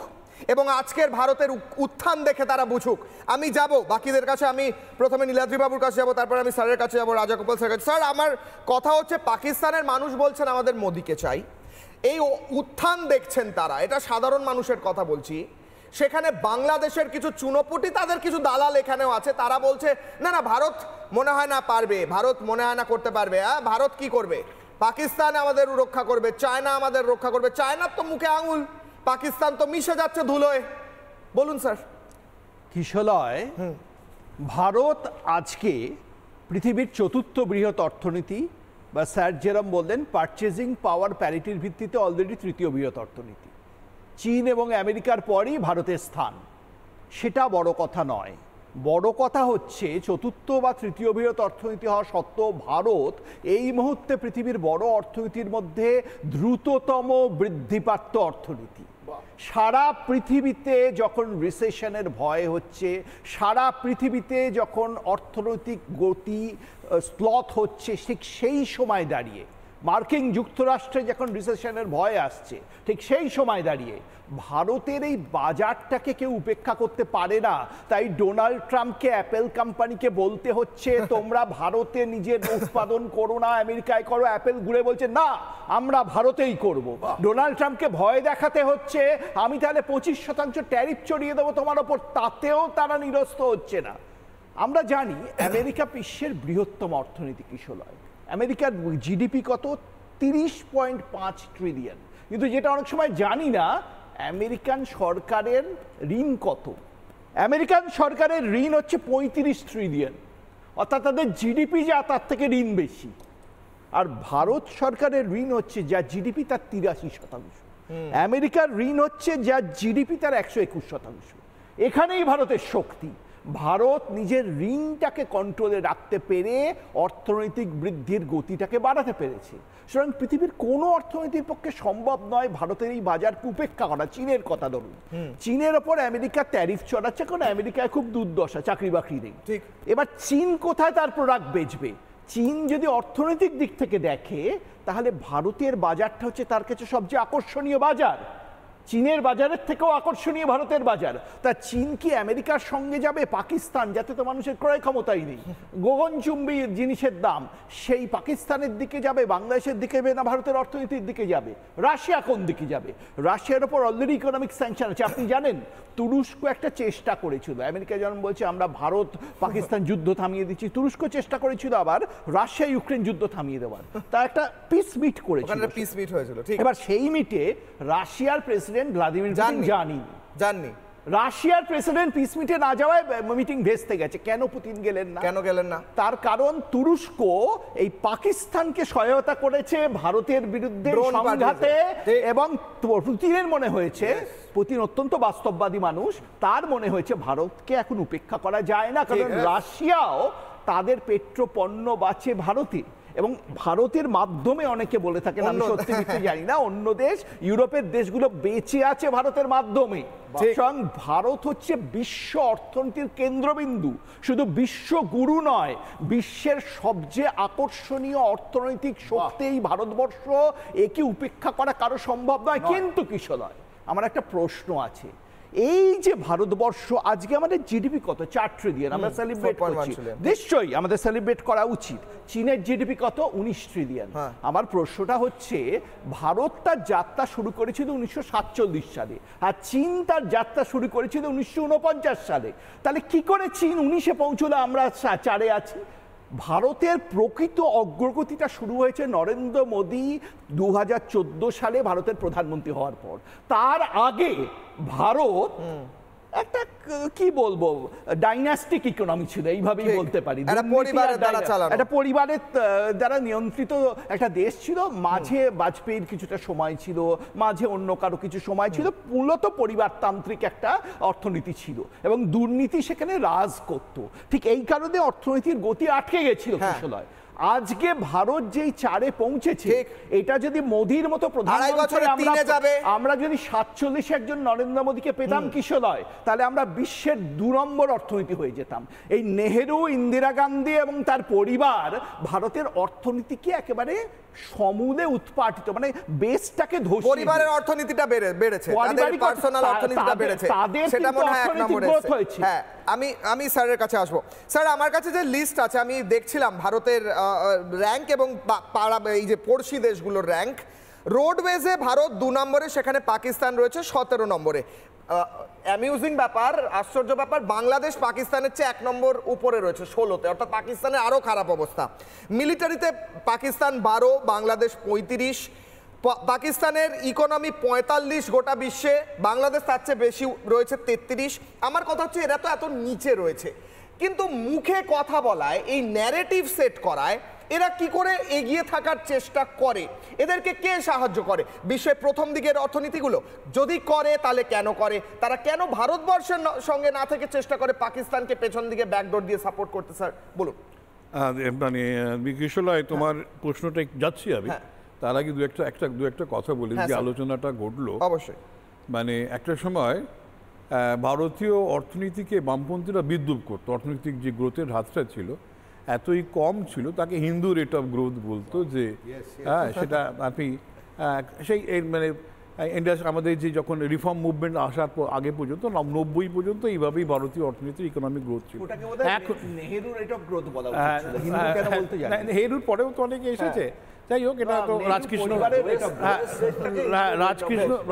এবং আজকের ভারতের উত্থান দেখে তারা বুঝুক। আমি যাব বাকিদের কাছে, আমি প্রথমে নীলাদ্রি বাবুর কাছে যাব, তারপর আমি স্যারের কাছে যাব, রাজা গোপাল স্যারের কাছে। স্যার, আমার কথা হচ্ছে পাকিস্তানের মানুষ বলছেন আমাদের মোদিকে চাই। এই উত্থান দেখছেন তারা, এটা সাধারণ মানুষের কথা বলছি। সেখানে বাংলাদেশের কিছু চুনোপুটি, তাদের কিছু দালাল এখানেও আছে, তারা বলছে না না ভারত মনে হয় না পারবে, ভারত মনে হয় না করতে পারবে। ভারত কি করবে? পাকিস্তান আমাদের রক্ষা করবে, চায়না আমাদের রক্ষা করবে। চায়নার তো মুখে আঙুল, পাকিস্তান তো মিশে যাচ্ছে ধুলোয়। বলুন স্যার। কিশলয়, ভারত আজকে পৃথিবীর 4র্থ বৃহৎ অর্থনীতি, বা স্যার যেরম বললেন পারচেজিং পাওয়ার প্যারিটির ভিত্তিতে অলরেডি 3য় বৃহৎ অর্থনীতি। চীন এবং আমেরিকার পরই ভারতের স্থান। সেটা বড় কথা নয়। বড় কথা হচ্ছে 4র্থ বা 3য় বৃহৎ অর্থনীতি হওয়া সত্ত্বেও ভারত এই মুহূর্তে পৃথিবীর বড় অর্থনীতির মধ্যে দ্রুততম বৃদ্ধিপ্রাপ্ত অর্থনীতি। সারা পৃথিবীতে যখন রিসেশনের ভয় হচ্ছে, সারা পৃথিবীতে যখন অর্থনৈতিক গতি স্লথ হচ্ছে, ঠিক সেই সময় দাঁড়িয়ে মার্কিন যুক্তরাষ্ট্রে যখন রিসেশনের ভয় আসছে, ঠিক সেই সময় দাঁড়িয়ে ভারতের এই বাজারটাকে কেউ উপেক্ষা করতে পারে না। তাই ডোনাল্ড ট্রাম্পকে অ্যাপেল কোম্পানিকে বলতে হচ্ছে তোমরা ভারতে নিজের উৎপাদন করো না, আমেরিকায় করো। অ্যাপেল ঘুরে বলছে না, আমরা ভারতেই করব। ডোনাল্ড ট্রাম্পকে ভয় দেখাতে হচ্ছে আমি তাহলে 25% ট্যারিফ চড়িয়ে দেবো তোমার ওপর, তাতেও তারা নিরস্ত হচ্ছে না। আমরা জানি আমেরিকা বিশ্বের বৃহত্তম অর্থনৈতিক কিশোরয়। আমেরিকার জিডিপি কত? 30.5 ট্রিলিয়ন। কিন্তু যেটা অনেক সময় জানি না, আমেরিকান সরকারের ঋণ কত। আমেরিকান সরকারের ঋণ হচ্ছে 35 ট্রিলিয়ন, অর্থাৎ তাদের জিডিপি যা তার থেকে ঋণ বেশি। আর ভারত সরকারের ঋণ হচ্ছে যা জিডিপি তার 83%, আমেরিকার ঋণ হচ্ছে যা জিডিপি তার 121%। এখানেই ভারতের শক্তি। ভারত নিজের ঋণটাকে কন্ট্রোলে রাখতে পেরে অর্থনৈতিক বৃদ্ধির গতিটাকে বাড়াতে পেরেছে। সুতরাং পৃথিবীর কোনো অর্থনীতির পক্ষে সম্ভব নয় ভারতের এই বাজারকে উপেক্ষা করা। চীনের কথা ধরুন, চীনের ওপর আমেরিকা ট্যারিফ চড়াচ্ছে, কারণ আমেরিকায় খুব দুর্দশা, চাকরি বাকরি নেই। ঠিক, এবার চীন কোথায় তার প্রোডাক্ট বেচবে? চীন যদি অর্থনৈতিক দিক থেকে দেখে, তাহলে ভারতের বাজারটা হচ্ছে তার কাছে সবচেয়ে আকর্ষণীয় বাজার। চীনের বাজারের থেকেও আকর্ষণীয় ভারতের বাজার। তা চীন কি আমেরিকার সঙ্গে যাবে? পাকিস্তান, যাতে তো মানুষের ক্রয় ক্ষমতাই নেই, গগনচুম্বী জিনিসের দাম, সেই পাকিস্তানের দিকে যাবে, বাংলাদেশের দিকে যাবে, না ভারতের অর্থনীতির দিকে যাবে? রাশিয়া কোন দিকে যাবে? রাশিয়ার ওপর অলরেডি ইকোনমিক স্যাংশন আছে। আপনি জানেন তুরস্ক একটা চেষ্টা করেছিল, আমেরিকা যেমন বলছে আমরা ভারত পাকিস্তান যুদ্ধ থামিয়ে দিচ্ছি, তুরস্ক চেষ্টা করেছিল আবার রাশিয়া ইউক্রেন যুদ্ধ থামিয়ে দেওয়ার। তা একটা পিস মিট করেছিল, পিস মিট হয়েছিল। ঠিক, এবার সেই মিটে রাশিয়ার প্রেসিডেন্ট ভ্লাদিমির পুতিন জাননি। রাশিয়ার প্রেসিডেন্ট পিস মিটে না যাওয়ায় মিটিং ভেস্তে গেছে। কেন পুতিন গেলেন না? কেন গেলেন না? তার কারণ তুরস্ক এই পাকিস্তানকে সহায়তা করেছে ভারতের বিরুদ্ধে সংঘাতে, এবং পুতিনের মনে হয়েছে, পুতিন অত্যন্ত বাস্তববাদী মানুষ, তার মনে হয়েছে ভারতকে এখন উপেক্ষা করা যায় না, কারণ রাশিয়াও তাদের পেট্রোপণ্য বাঁচে ভারতে, এবং ভারতের মাধ্যমে অনেকে বলে থাকেন, আমি সত্যি মিথ্যে জানি না, অন্য দেশ ইউরোপের দেশগুলো বেঁচে আছে ভারতের মাধ্যমে। সুতরাং ভারত হচ্ছে বিশ্ব অর্থনীতির কেন্দ্রবিন্দু, শুধু বিশ্বগুরু নয়, বিশ্বের সবচেয়ে আকর্ষণীয় অর্থনৈতিক শক্তি এই ভারতবর্ষ। একে উপেক্ষা করা কারো সম্ভব নয়। কিন্তু কিশোরয়, আমার একটা প্রশ্ন আছে, এই যে ভারতবর্ষ আজকে আমাদের জিডিপি কত? 4 ট্রিলিয়ন। আমরা সেলিব্রেট করছি, নিশ্চয়ই আমাদের সেলিব্রেট করা উচিত। চীনের জিডিপি কত? 19 ট্রিলিয়ন। আমার প্রশ্নটা হচ্ছে, ভারত তার যাত্রা শুরু করেছিল 1947 সালে, আর চীন তার যাত্রা শুরু করেছিল 1949 সালে। তাহলে কি করে চীন 19-এ পৌঁছলো, আমরা 4-এ আছি? ভারতের প্রকৃত অগ্রগতিটা শুরু হয়েছে নরেন্দ্র মোদী 2014 সালে ভারতের প্রধানমন্ত্রী হওয়ার পর। তার আগে ভারত একটা কি বলবো ডাইনাস্টিক ইকোনমি ছিল, এইভাবেই বলতে পারি। একটা পরিবারের দ্বারা নিয়ন্ত্রিত একটা দেশ ছিল। মাঝে বাজপেয়ীর কিছুটা সময় ছিল, মাঝে অন্য কারো কিছু সময় ছিল, মূলত পরিবারতান্ত্রিক একটা অর্থনীতি ছিল, এবং দুর্নীতি সেখানে রাজ করত। ঠিক এই কারণে অর্থনীতির গতি আটকে গেছিল কিশোরয়। আজকে ভারত যেই 4-এ পৌঁছেছে, এটা যদি মোদির মতো প্রধানমন্ত্রী আমরা যদি 47 একজন নরেন্দ্র মোদীকে পেতাম কিশোরয়, তাহলে আমরা বিশ্বের 2 নম্বর অর্থনীতি হয়ে যেতাম। এই নেহেরু, ইন্দিরা গান্ধী এবং তার পরিবার ভারতের অর্থনীতিকে একেবারে সমূলে উৎপাটিত, মানে বেসটাকে ধসিয়ে, পরিবারের অর্থনীতিটা বেড়েছে, তাদের পার্সোনাল অর্থনীতিটা বেড়েছে, সেটা মনে হয় 1 নম্বরে এসেছে। হ্যাঁ, আমি স্যারের কাছে আসবো। স্যার, আমার কাছে যে লিস্ট আছে, আমি দেখছিলাম ভারতের র্যাঙ্ক এবং এই যে পড়শি দেশগুলোর র্যাঙ্ক। রোডওয়েজে ভারত 2 নম্বরে, সেখানে পাকিস্তান রয়েছে 17 নম্বরে। অ্যামিউজিং ব্যাপার, আশ্চর্য ব্যাপার, বাংলাদেশ পাকিস্তানের চেয়ে 1 নম্বর উপরে রয়েছে 16তে, অর্থাৎ পাকিস্তানের আরও খারাপ অবস্থা। মিলিটারিতে পাকিস্তান 12, বাংলাদেশ 35। পাকিস্তানের ইকোনমি 45 গোটা বিশ্বে, বাংলাদেশ তার চেয়ে বেশি রয়েছে 33। আমার কথা হচ্ছে, এরা তো এত নিচে রয়েছে, কিন্তু মুখে কথা বলায়, এই ন্যারেটিভ সেট করায় এরা কি করে এগিয়ে থাকার চেষ্টা করে? এদেরকে কে সাহায্য করে? বিশ্বের প্রথম দিকের অর্থনীতিগুলো যদি করে, তাহলে কেন করে? তারা কেন ভারতবর্ষের সঙ্গে না থেকে চেষ্টা করে পাকিস্তানকে পেছন দিকে ব্যাকডোর দিয়ে সাপোর্ট করতে? স্যার বলুন। মানে বিকিশলয়, তোমার প্রশ্নটা যাচ্ছি আমি, তার আগে দু একটা কথা বলি। যে আলোচনাটা ঘটলো, অবশ্যই, মানে একটা সময় ভারতীয় অর্থনীতিকে বামপন্থীরা বিদ্রুপ করতো, অর্থনৈতিক যে গ্রোথের হাতটা ছিল এতই কম ছিল তাকে হিন্দু রেট অফ গ্রোথ বলতো, যে হ্যাঁ সেটা আপনি সেই মানে ইন্ডিয়া আমাদের যে যখন রিফর্ম মুভমেন্ট আসার আগে পর্যন্ত 90 পর্যন্ত এইভাবেই ভারতীয় অর্থনীতির ইকোনমিক গ্রোথ ছিল। নেহেরুর পরেও তো অনেকে এসেছে, যাই হোক এটা তো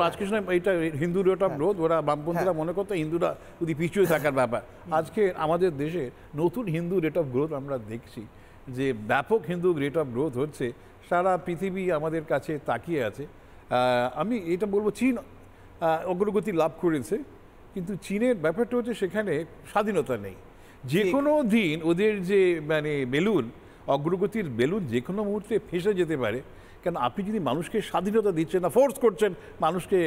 রাজকৃষ্ণ এইটা হিন্দু রেট অফ গ্রোথ, ওরা বামপন্থীরা মনে করতো হিন্দুরা যদি পিছিয়ে থাকার ব্যাপার। আজকে আমাদের দেশে নতুন হিন্দু রেট অফ গ্রোথ আমরা দেখছি, যে ব্যাপক হিন্দু রেট অফ গ্রোথ হচ্ছে, সারা পৃথিবী আমাদের কাছে তাকিয়ে আছে। আমি এটা বলবো চীন অগ্রগতি লাভ করেছে, কিন্তু চীনের ব্যাপারটা হচ্ছে সেখানে স্বাধীনতা নেই। যে কোনো দিন ওদের যে মানে বেলুন, অগ্রগতির বেলুন যে কোনো মুহূর্তে ফেসে যেতে পারে। কেন আপনি যদি মানুষকে স্বাধীনতা দিচ্ছেন না, ফোর্স করছেন মানুষকে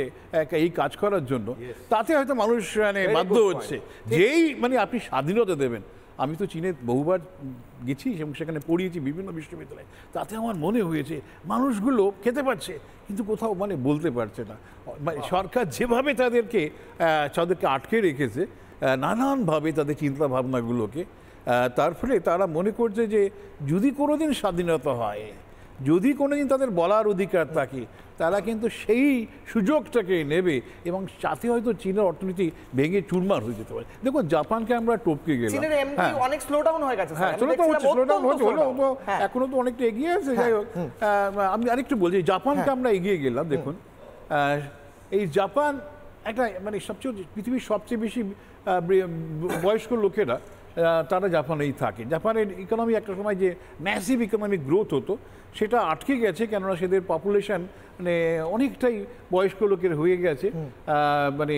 এই কাজ করার জন্য, তাতে হয়তো মানুষ মানে বাধ্য হচ্ছে। যেই মানে আপনি স্বাধীনতা দেবেন, আমি তো চীনে বহুবার গেছি এবং সেখানে পড়িয়েছি বিভিন্ন বিশ্ববিদ্যালয়ে, তাতে আমার মনে হয়েছে মানুষগুলো খেতে পারছে কিন্তু কোথাও মানে বলতে পারছে না। মানে সরকার যেভাবে তাদেরকে আটকে রেখেছে নানানভাবে তাদের চিন্তা ভাবনাগুলোকে, তার ফলে তারা মনে করছে যে যদি কোনোদিন স্বাধীনতা হয়, যদি কোনোদিন তাদের বলার অধিকার থাকে, তারা কিন্তু সেই সুযোগটাকে নেবে এবং সাথে হয়তো চীনের অর্থনীতি ভেঙে চুরমার হয়ে যেতে পারে। দেখুন জাপানকে আমরা টপকে গেলাম, অনেক স্লো ডাউন হয়ে গেছে, এখনো তো অনেকটা এগিয়ে আছে। যাই হোক, আমি আরেকটু বলছি, জাপানকে আমরা এগিয়ে গেলাম। দেখুন এই জাপান একটা মানে পৃথিবীর সবচেয়ে বেশি বয়স্ক লোকেরা তারা জাপানেই থাকে। জাপানের ইকোনমি একটা সময় যে ম্যাসিভ ইকোনমিক গ্রোথ হতো, সেটা আটকে গেছে, কেননা সেদের পপুলেশন মানে অনেকটাই বয়স্ক লোকের হয়ে গেছে। মানে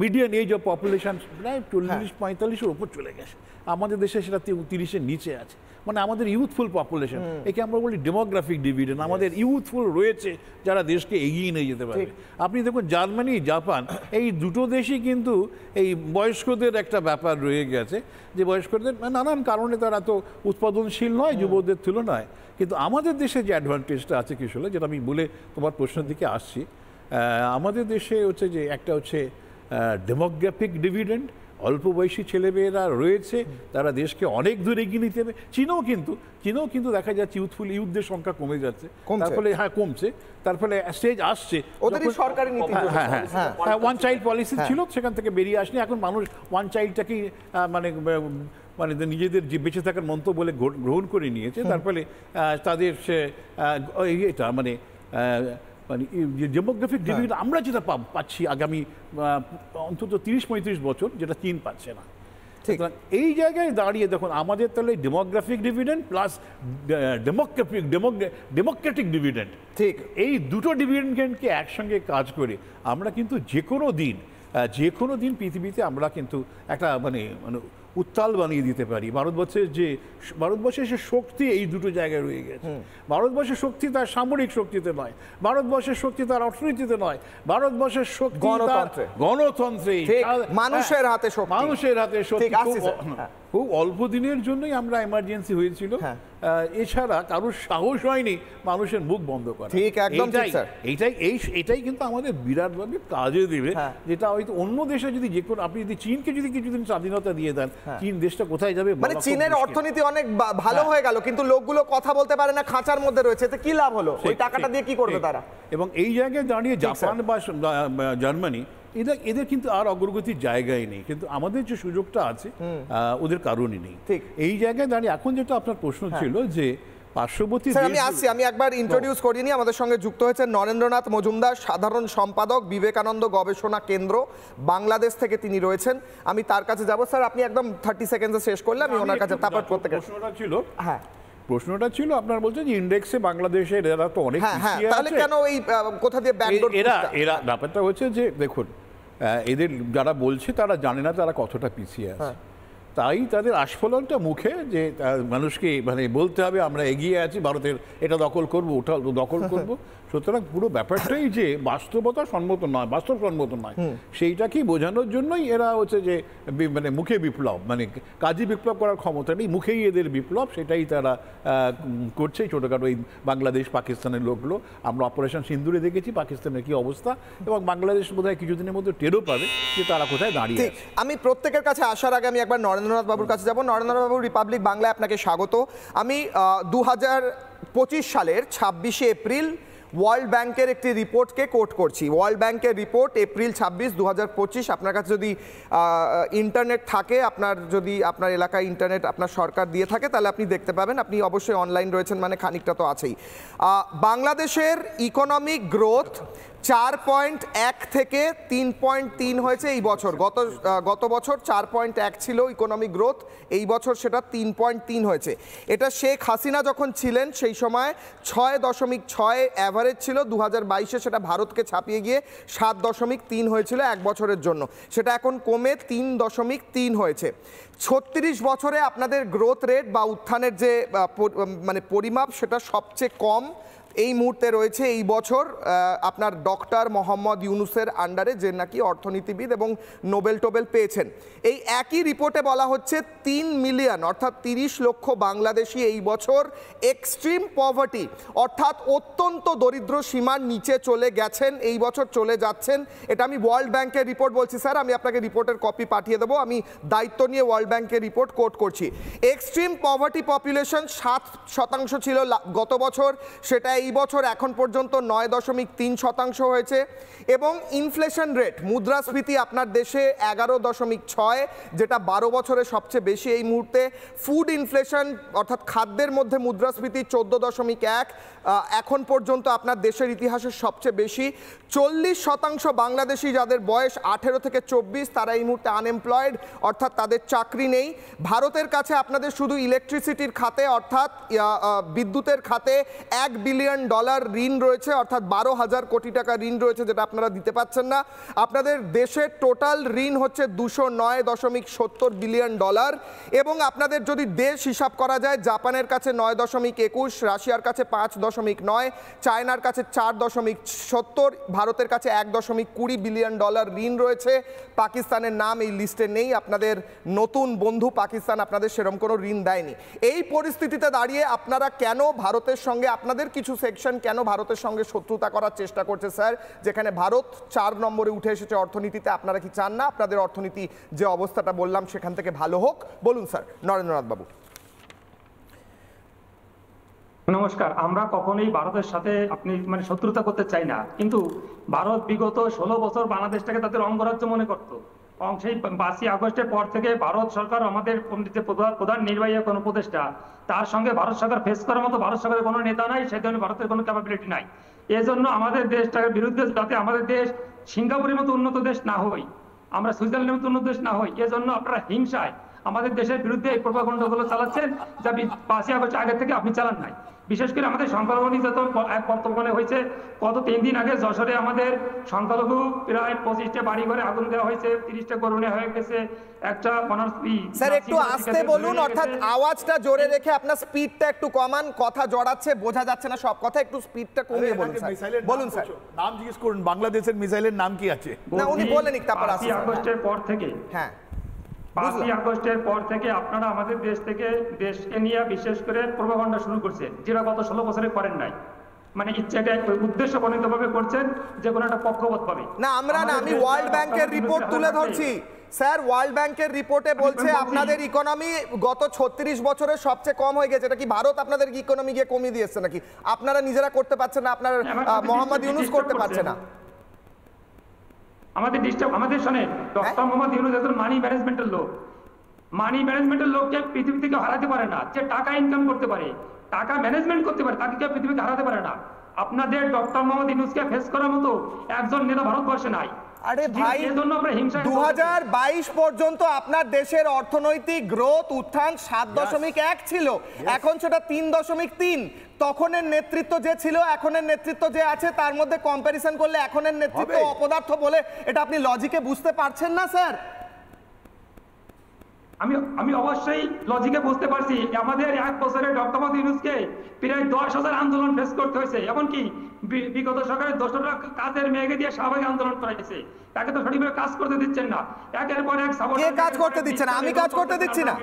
মিডিয়ান এজ অফ পপুলেশন প্রায় 40-45-এর ওপর চলে গেছে। আমাদের দেশে সেটা 30-এর নিচে আছে। মানে আমাদের ইউথফুল পপুলেশন, একে আমরা বলি ডেমোগ্রাফিক ডিভিডেন্ড। আমাদের ইউথফুল রয়েছে যারা দেশকে এগিয়ে নিয়ে যেতে পারে। আপনি দেখুন জার্মানি, জাপান এই দুটো দেশই কিন্তু এই বয়স্কদের একটা ব্যাপার রয়ে গেছে, যে বয়স্কদের নানান কারণে তারা তো উৎপাদনশীল নয় যুবকদের তুলনায়। কিন্তু আমাদের দেশে যে অ্যাডভান্টেজটা আছে কিশোরে, যেটা আমি বলে তোমার প্রশ্নের দিকে আসছি, আমাদের দেশে হচ্ছে যে একটা হচ্ছে ডেমোগ্রাফিক ডিভিডেন্ড, অল্প বয়সী ছেলেমেয়েরা রয়েছে, তারা দেশকে অনেক দূর এগিয়ে নিতে হবে। চীনেও কিন্তু দেখা যাচ্ছে ইউথদের সংখ্যা কমে যাচ্ছে, তার ফলে কমছে, তার ফলে স্টেজ আসছে সরকারি নীতি, ওয়ান চাইল্ড পলিসি ছিল, সেখান থেকে বেরিয়ে আসেনি। এখন মানুষ ওয়ান চাইল্ডটাকেই মানে মানে নিজেদের যে বেঁচে থাকার মন্ত্র বলে গ্রহণ করে নিয়েছে। তার ফলে তাদের এটা মানে মানে ডেমোগ্রাফিক ডিভিডেন্ড আমরা যেটা পাচ্ছি আগামী অন্তত 30-35 বছর, যেটা চীন পাচ্ছে না। এই জায়গায় দাঁড়িয়ে দেখুন আমাদের তাহলে demographic dividend plus Democratic dividend, ঠিক এই দুটো ডিভিডেন্ডকে একসঙ্গে কাজ করে আমরা কিন্তু যে কোনো দিন পৃথিবীতে আমরা কিন্তু একটা মানে মানে উত্তাল বানিয়ে দিতে পারি। ভারতবর্ষের যে শক্তি এই দুটো জায়গায় রয়ে গেছে। ভারতবর্ষের শক্তি তার সামরিক শক্তিতে নয়, ভারতবর্ষের শক্তি তার অর্থনীতিতে নয়, ভারতবর্ষের শক্তি গণতন্ত্রে, মানুষের হাতে শক্তি। খুব অল্প দিনের জন্যই আমরা এমার্জেন্সি হয়েছিল, এছাড়া কারোর সাহস হয়নি মানুষের মুখ বন্ধ করা। ঠিক একদম ঠিক স্যার, এটাই কিন্তু আমাদের বিরাটভাবে কাজে দেবে, যেটা হয়তো অন্য দেশে যদি যে কোনো আপনি যদি চীনকে যদি কিছুদিন স্বাধীনতা দিয়ে দেন, চীন দেশটা কোথায় যাবে? মানে চীনের অর্থনীতি অনেক ভালো হয়ে গেল, কিন্তু লোকগুলো কথা বলতে পারে না, খাঁচার মধ্যে রয়েছে, এতে কি লাভ হলো? ওই টাকাটা দিয়ে কি করবে তারা? এবং এই জায়গায় দাঁড়িয়ে জাপান বা জার্মানি এদের কিন্তু আর অগ্রগতির জায়গায় নেই, কিন্তু আমাদের যে সুযোগটা আছে ওদের কারণই নেই। ঠিক এই জায়গায় দাঁড়িয়ে এখন যেটা আপনার প্রশ্ন ছিল যে পার্শ্ববর্তী, আমি একবার ইন্ট্রোডিউস করিনি, আমাদের সঙ্গে যুক্ত হয়েছে নরেন্দ্রনাথ মজুমদার, সাধারণ সম্পাদক, বিবেকানন্দ গবেষণা কেন্দ্র, বাংলাদেশ থেকে তিনি রয়েছেন। আমি তার কাছে যাব। স্যার আপনি একদম 30 সেকেন্ডে শেষ করলে আমি ওনার কাছে তারপর প্রত্যেকের প্রশ্নটা ছিল আপনার বলছেন যে ইন্ডেক্সে বাংলাদেশের এরা তো অনেক পিছিয়ে আছে, তাহলে কেন এই কোথা দিয়ে ব্যাকডোর? এরা ব্যাপারটা হচ্ছে যে দেখুন এদের যারা বলছে তারা জানে না তারা কতটা পিছিয়ে আছে, তাই তাদের আস্ফলনটা মুখে যে মানুষকে মানে বলতে হবে আমরা এগিয়ে আছি, ভারতের এটা দখল করবো, ওটা দখল করবো। সুতরাং পুরো ব্যাপারটাই যে বাস্তবসম্মত নয়, সেইটাকেই বোঝানোর জন্যই এরা হচ্ছে যে মানে মুখে বিপ্লব, মানে কাজী বিপ্লব করার ক্ষমতা নেই, মুখেই এদের বিপ্লব, সেটাই তারা করছে। ছোটোখাটো এই বাংলাদেশ পাকিস্তানের লোকগুলো আমরা অপারেশন সিন্দুরে দেখেছি পাকিস্তানের কি অবস্থা, এবং বাংলাদেশ বোধহয় কিছুদিনের মধ্যে টেরও পাবে যে তারা কোথায় দাঁড়িয়ে। আমি প্রত্যেকের কাছে আসার আগে আমি একবার নরেন্দ্র নরেন্দ্রনাথ বাবুর কাছে যাব। নরেন্দ্রনাথ বাবু, রিপাবলিক বাংলায় আপনাকে স্বাগত। আমি 2025 সালের 26শে এপ্রিল ওয়ার্ল্ড ব্যাংকের একটি রিপোর্টকে কোট করছি। ওয়ার্ল্ড ব্যাংকের রিপোর্ট, এপ্রিল 26, 2025। আপনার কাছে যদি ইন্টারনেট থাকে, আপনার এলাকায় ইন্টারনেট আপনার সরকার দিয়ে থাকে, তাহলে আপনি দেখতে পাবেন। আপনি অবশ্যই অনলাইন রয়েছেন মানে খানিকটা তো আছেই। বাংলাদেশের ইকোনমিক গ্রোথ 4.1 থেকে 3.3 হয়েছে এই বছর। গত বছর 4.1 ছিল ইকোনমিক গ্রোথ, এই বছর সেটা 3.3 হয়েছে। এটা শেখ হাসিনা যখন ছিলেন সেই সময় 6.6 অ্যাভারেজ ছিল। 2022-এ সেটা ভারতকে ছাপিয়ে গিয়ে 7.3 হয়েছিল এক বছরের জন্য, সেটা এখন কমে 3.3 হয়েছে। 36 বছরে আপনাদের গ্রোথ রেট বা উত্থানের যে মানে পরিমাপ, সেটা সবচেয়ে কম এই মুহূর্তে রয়েছে এই বছর আপনার ডক্টর মোহাম্মদ ইউনুসের আন্ডারে, যে নাকি অর্থনীতিবিদ এবং নোবেল টোবেল পেয়েছেন। এই একই রিপোর্টে বলা হচ্ছে 3 মিলিয়ন অর্থাৎ 30 লক্ষ বাংলাদেশি এই বছর এক্সট্রিম পভার্টি অর্থাৎ অত্যন্ত দরিদ্র সীমার নিচে চলে গেছেন, এই বছর চলে যাচ্ছেন। এটা আমি ওয়ার্ল্ড ব্যাংকের রিপোর্ট বলছি স্যার, আমি আপনাকে রিপোর্টের কপি পাঠিয়ে দেবো। আমি দায়িত্ব নিয়ে ওয়ার্ল্ড ব্যাংকের রিপোর্ট কোট করছি। এক্সট্রিম পভার্টি পপুলেশন 7% ছিল গত বছর, সেটা এই বছর এখন পর্যন্ত 9.3% হয়েছে। এবং ইনফ্লেশন রেট, মুদ্রাস্ফীতি আপনার দেশে 11.6, যেটা 12 বছরে সবচেয়ে বেশি এই মুহূর্তে। ফুড ইনফ্লেশন অর্থাৎ খাদ্যের মধ্যে মুদ্রাস্ফীতি 14.1, এখন পর্যন্ত আপনার দেশের ইতিহাসের সবচেয়ে বেশি। 40% বাংলাদেশি যাদের বয়স 18 থেকে 24, তারা এই মুহূর্তে আনএমপ্লয়েড অর্থাৎ তাদের চাকরি নেই। ভারতের কাছে আপনাদের শুধু ইলেকট্রিসিটির খাতে অর্থাৎ বিদ্যুতের খাতে $1 বিলিয়ন ঋণ রয়েছে, অর্থাৎ 12,000 কোটি টাকা ঋণ রয়েছে, যেটা আপনারা দিতে পাচ্ছেন না। আপনাদের দেশের টোটাল ঋণ হচ্ছে $209.70 বিলিয়ন। এবং আপনাদের যদি দেশ হিসাব করা যায়, জাপানের কাছে 9.21, রাশিয়ার কাছে 5.9, চায়নার কাছে 4.70, ভারতের কাছে $1.20 বিলিয়ন ঋণ রয়েছে। পাকিস্তানের নাম এই লিস্টে নেই, আপনাদের নতুন বন্ধু পাকিস্তান আপনাদের সেরকম কোনো ঋণ দেয়নি। এই পরিস্থিতিতে দাঁড়িয়ে আপনারা কেন ভারতের সঙ্গে, আপনাদের কিছু সেকশন কেন ভারতের সঙ্গে শত্রুতা করার চেষ্টা করছে স্যার, যেখানে ভারত 4 নম্বরে উঠে এসেছে অর্থনীতিতে? আপনারা কি চান না আপনাদের অর্থনীতি যে অবস্থাটা বললাম সেখান থেকে ভালো হোক? বলুন স্যার, নরেন্দ্রনাথ বাবু। নমস্কার। আমরা কখনোই ভারতের সাথে মানে শত্রুতা করতে চাই না, কিন্তু ভারত বিগত 16 বছর বাংলাদেশটাকে তাদের অঙ্গরাজ্য মনে করত। সেই 5ই আগস্টের পর থেকে ভারত সরকার, আমাদের যে প্রধান নির্বাহী কোনো উপদেষ্টা, তার সঙ্গে ভারত সরকার ফেস করার মতো ভারত সরকারের কোনো নেতা নাই, সেই ধরনের ভারতের কোনো ক্যাপাবিলিটি নাই। এজন্য আমাদের দেশটার বিরুদ্ধে, যাতে আমাদের দেশ সিঙ্গাপুরের মতো উন্নত দেশ না হই, আমরা সুইজারল্যান্ডের মতো উন্নত দেশ না হই, এজন্য আপনারা হিংসায় আমাদের দেশের বিরুদ্ধে এই প্রোপাগান্ডাগুলো চালাচ্ছেন, যা 5ই আগস্ট আগে থেকে আপনি চালান নাই। বিশেষ করে আমাদের সংখ্যালঘু নির্যাতন বর্তমানে হয়েছে। গত 3 দিন আগে যশোরে আমাদের সংখ্যালঘু প্রায় 25টা বাড়ি ঘরে আগুন দেওয়া হয়েছে, 30টা গরুনে হয়ে গেছে। একটা স্যার একটু আস্তে বলুন, অর্থাৎ আওয়াজটা জোরে রেখে আপনার স্পিডটা একটু কমান, কথা জড়াচ্ছে, বোঝা যাচ্ছে না সব কথা, একটু স্পিডটা কমিয়ে বলুন স্যার। বলুন স্যার, নাম জিজ্ঞেস করুন, বাংলাদেশের মিসাইলের নাম কি আছে? না উনি বলেনি, তারপর 5ই আগস্টের পর থেকে, হ্যাঁ 5ই আগস্টের পর থেকে আপনারা আমাদের দেশকে নিয়ে বিশেষ করে প্রোপাগান্ডা শুরু করছেন, যেটা গত 16 বছরে করেন নাই। মানে ইচ্ছাটা উদ্দেশ্য প্রণীতভাবে করছেন, যে কোনো একটা পক্ষপাত পাবে না। আমি ওয়ার্ল্ড ব্যাংকের রিপোর্ট তুলে ধরছি স্যার। ওয়ার্ল্ড ব্যাংকের রিপোর্টে বলছে আপনাদের ইকোনমি গত 36 বছরে সবচেয়ে কম হয়ে গেছে। এটা কি ভারত আপনাদের ইকোনমি গিয়ে কমিয়ে দিয়েছে নাকি? আপনারা নিজেরা করতে পারছেন না, আপনার মোহাম্মদ ইউনুস করতে পারছে না? আমাদের শোনেন, ডক্টর মোহাম্মদ ইউনুস একজন মানি ম্যানেজমেন্টের লোক। মানি ম্যানেজমেন্টের লোককে পৃথিবী থেকে হারাতে পারে না। যে টাকা ইনকাম করতে পারে, টাকা ম্যানেজমেন্ট করতে পারে, তাকে কেউ পৃথিবীকে হারাতে পারে না। আপনাদের ডক্টর মোহাম্মদ ইউনুসকে ফেস করার মতো একজন নেতা ভারতবর্ষে নাই। আরে ভাই, 2022 পর্যন্ত আপনার দেশের অর্থনৈতিক গ্রোথ উত্থান 7.1 ছিল, এখন সেটা 3.3। তখনের নেতৃত্ব যে ছিল, এখনের নেতৃত্ব যে আছে, তার মধ্যে কম্প্যারিজন করলে এখনের নেতৃত্ব অপদার্থ বলে, এটা আপনি লজিকে বুঝতে পারছেন না স্যার? আমি অবশ্যই লজিকে বুঝতে পারছি। আমাদের 1 বছরে ডক্টর মোহাম্মদ ইউনুসকে প্রায় 10,000 আন্দোলন ফেস করতে হয়েছে। এমনকি বিগত সরকারের 2টা কাজের মেয়েকে দিয়ে স্বাভাবিক আন্দোলন করাইছে, তাকে তো সঠিকভাবে কাজ করতে দিচ্ছেন না। একের পর এক কে কাজ করতে দিচ্ছে না? আমি কাজ করতে দিচ্ছি না,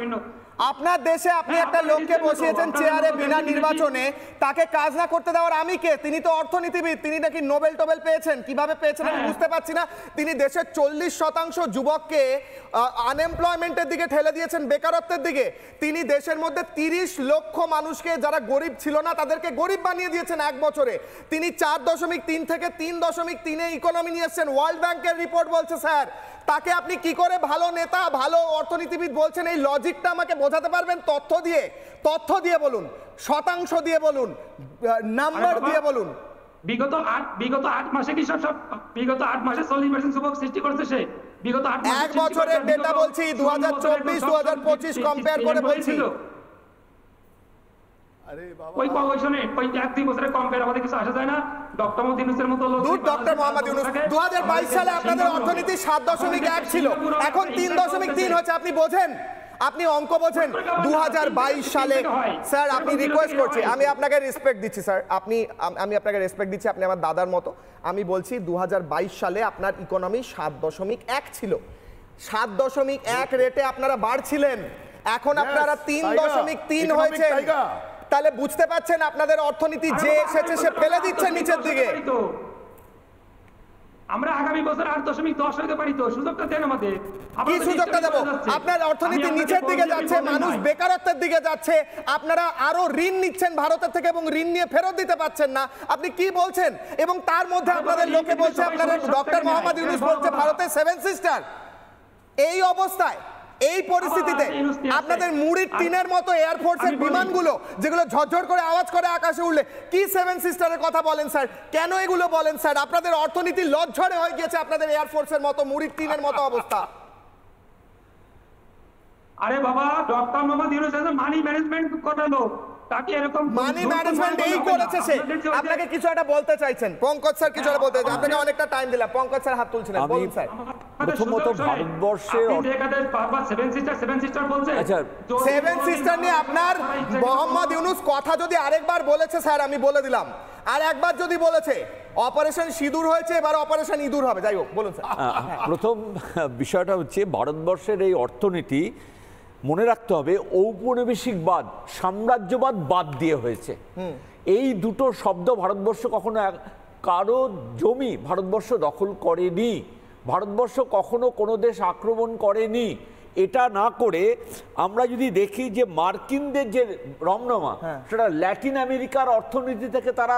আপনার দেশে আপনি একটা লোককে বসিয়েছেন চেয়ারে বিনা নির্বাচনে, তাকে কাজ না করতে দেওয়ার আমি কে? তিনি তো অর্থনীতিবিদ, তিনি নাকি নোবেল টোবেল পেয়েছেন, কিভাবে পেয়েছেন আমি বুঝতে পারছি না। তিনি দেশের 40% যুবককে আনএমপ্লয়মেন্টের দিকে ঠেলে দিয়েছেন, বেকারত্বের দিকে। তিনি দেশের মধ্যে 30 লক্ষ মানুষকে, যারা গরিব ছিল না তাদেরকে গরিব বানিয়ে দিয়েছেন এক বছরে। তিনি 4.3 থেকে 3.3 ইকোনমি নিয়ে এসেছেন, ওয়ার্ল্ড ব্যাংকের রিপোর্ট বলছে স্যার। তাকে আপনি কি করে ভালো নেতা, ভালো অর্থনীতিবিদ বলছেন? এই লজিকটা আমাকে বোঝাতে পারবেন? তথ্য দিয়ে বলুন, শতাংশ দিয়ে বলুন, নাম্বার দিয়ে বলুন। বিগত 8 মাসে কি সব বিগত 8 মাসে 40% যুবক সৃষ্টি করেছে সে? বিগত 8 মাসে এক বছরের ডেটা বলছি, 2024 2025 কম্পেয়ার করে বলছি। ওই পজিশনে ওই 1-2 বছরের কম্পেয়ার আমাদের কিছু আসা যায় না? ডক্টর মোহাম্মদ ইউনূসের মতো লোক, ডক্টর মোহাম্মদ ইউনূস 2022 সালে আপনাদের অর্থনীতি 7.1 ছিল, এখন 3.3 হচ্ছে। আপনি বোঝেন, আপনি অঙ্ক বোঝেন? 2022 সালে স্যার, আপনি রিকোয়েস্ট করছি, আমি আপনাকে রেসপেক্ট দিচ্ছি স্যার, আমি আপনাকে রেসপেক্ট দিচ্ছি, আপনি আমার দাদার মতো। আমি বলছি 2022 সালে আপনার ইকোনমি 7.1 ছিল, 7.1 রেটে আপনারা বাড়ছিলেন, এখন আপনারা 3.3 হয়েছে। তাহলে বুঝতে পারছেন আপনাদের অর্থনীতি যে এসেছে সে ফেলে দিচ্ছে নিচের দিকে। আমরা আগামী বছর 8.10 হইতে পারি তো, সুযোগটা দেন আমাদের। কি সুযোগটা দেব? আপনার অর্থনীতি নিচের দিকে যাচ্ছে, মানুষ বেকারত্বের দিকে যাচ্ছে, আপনারা আরো ঋণ নিচ্ছেন ভারতের থেকে এবং ঋণ নিয়ে ফেরত দিতে পারছেন না। আপনি কি বলছেন? এবং তার মধ্যে আপনাদের লোকে বলছে, আপনাদের ডক্টর মোহাম্মদ ইউনূস বলছে ভারতের 7 সিস্টার। এই অবস্থায়, এই পরিস্থিতিতে আপনাদের মুড়ির টিনের মতো এয়ারফোর্সের বিমানগুলো যেগুলো ঝরঝর করে আওয়াজ করে আকাশে উঠলে, কি 7 সিস্টারের কথা বলেন স্যার? কেন এগুলো বলেন স্যার? আপনাদের অর্থনীতি লজ্জরে হয়ে গিয়েছে, আপনাদের এয়ারফোর্সের মতো মুড়ির টিনের মতো অবস্থা। আরে বাবা, doctor Mohammad Yunus money management করালো, তাকে এরকম মানি ম্যানেজমেন্ট এই করেছে সে। আপনাকে কিছু একটা বলতে চাইছেন পঙ্কজ স্যার, কিছু একটা বলতে চাইছেন? আপনাকে অনেকটা টাইম দিলাম, পঙ্কজ স্যার হাত তুলছিলেন, বলুন স্যার। প্রথমত ভারতবর্ষের 7 সিস্টার বলছে, আচ্ছা 7 সিস্টার নিয়ে আপনার মোহাম্মদ ইউনূস কথা যদি আরেকবার বলেছে স্যার, আমি বলে দিলাম, আর একবার যদি বলেছে অপারেশন সিঁদুর হয়েছে, এবার অপারেশন ইঁদুর হবে। যাই হোক, বলুন স্যার। প্রথম বিষয়টা হচ্ছে ভারতবর্ষের এই অর্থনীতি মনে রাখতে হবে ঔপনিবেশিকবাদ, সাম্রাজ্যবাদ বাদ দিয়ে হয়েছে। এই দুটো শব্দ ভারতবর্ষ কখনো কারো জমি ভারতবর্ষ দখল করেনি, ভারতবর্ষ কখনো কোনো দেশ আক্রমণ করেনি। এটা না করে আমরা যদি দেখি যে মার্কিনদের যে রমনামা, সেটা ল্যাটিন আমেরিকার অর্থনীতি থেকে তারা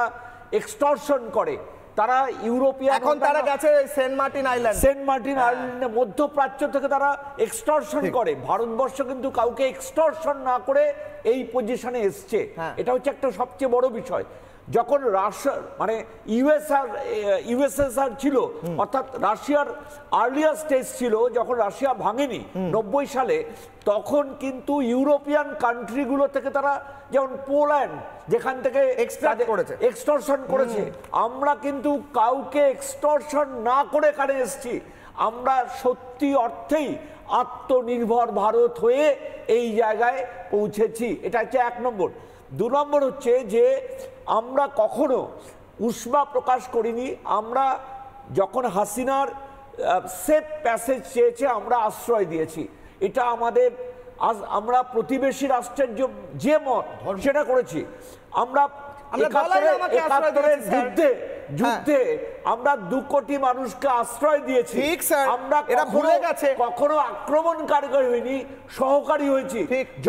এক্সটর্শন করে, তারা ইউরোপিয়ান, এখন তারা গেছে সেন্ট মার্টিন আইল্যান্ডে, মধ্যপ্রাচ্য থেকে তারা এক্সটর্শন করে। ভারতবর্ষ কিন্তু কাউকে এক্সটর্শন না করে এই পজিশনে এসছে, এটা হচ্ছে একটা সবচেয়ে বড় বিষয়। যখন রাশিয়া মানে ইউএসএসআর ছিল, অর্থাৎ রাশিয়ার আর্লিয়ার স্টেজ ছিল, যখন রাশিয়া ভাঙেনি 90 সালে, তখন কিন্তু ইউরোপিয়ান কান্ট্রিগুলো থেকে তারা, যেমন পোল্যান্ড, যেখান থেকে এক্সটর্শন করেছে, আমরা কিন্তু কাউকে এক্সটর্শন না করে এখানে এসেছি। আমরা সত্যি অর্থেই আত্মনির্ভর ভারত হয়ে এই জায়গায় পৌঁছেছি, এটা হচ্ছে 1 নম্বর। 2 নম্বর হচ্ছে যে আমরা কখনো উষ্মা প্রকাশ করিনি। আমরা যখন হাসিনার সেফ প্যাসেজ চেয়েছে, আমরা আশ্রয় দিয়েছি। এটা আমাদের, আমরা প্রতিবেশী রাষ্ট্রের যে মত সেটা করেছি। আমরা যুদ্ধে আমরা 2 কোটি মানুষকে আশ্রয় দিয়েছি। আমরা কখনো আক্রমণকারী হইনি, সহকারী হয়েছি।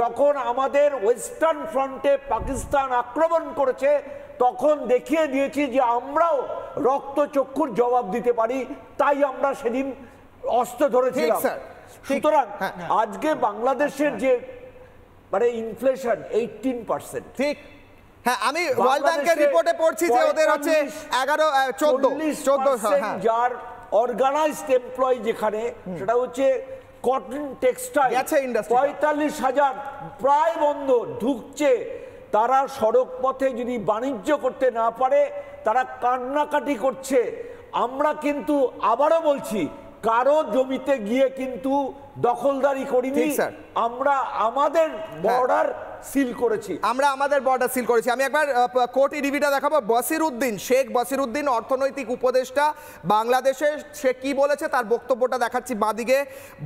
যখন আমাদের ওয়েস্টার্ন ফ্রন্টে পাকিস্তান আক্রমণ করেছে, তখন দেখিয়ে দিয়েছি যে আমরাও রক্তচক্ষুর জবাব দিতে পারি, তাই আমরা সেদিন অস্ত্র ধরেছিলাম। সুতরাং আজকে বাংলাদেশের যে মানে ইনফ্লেশন 18%, ঠিক। হ্যাঁ, আমি ওয়ার্ল্ড ব্যাংকের রিপোর্টে পড়ছি যে ওদের হচ্ছে 14 যার অর্গানাইজড এমপ্লয়ি যেখানে, সেটা হচ্ছে কটন টেক্সটাইল, 45,000 প্রায় বন্ধ, ঢুকছে। তারা সড়ক পথে যদি বাণিজ্য করতে না পারে, তারা কান্নাকাটি করছে। আমরা কিন্তু আবারও বলছি, কারো জমিতে গিয়ে কিন্তু দখলদারি করিনি। আমরা আমাদের বর্ডার সিল করেছি, আমরা আমাদের বর্ডার সিল করেছি। আমি একবার কোর্ট ইডিভিটা দেখাবো। বসিরউদ্দিন, শেখ বসিরউদ্দিন, অর্থনৈতিক উপদেষ্টা বাংলাদেশে, সে কি বলেছে তার বক্তব্যটা দেখাচ্ছি বাঁদিকে।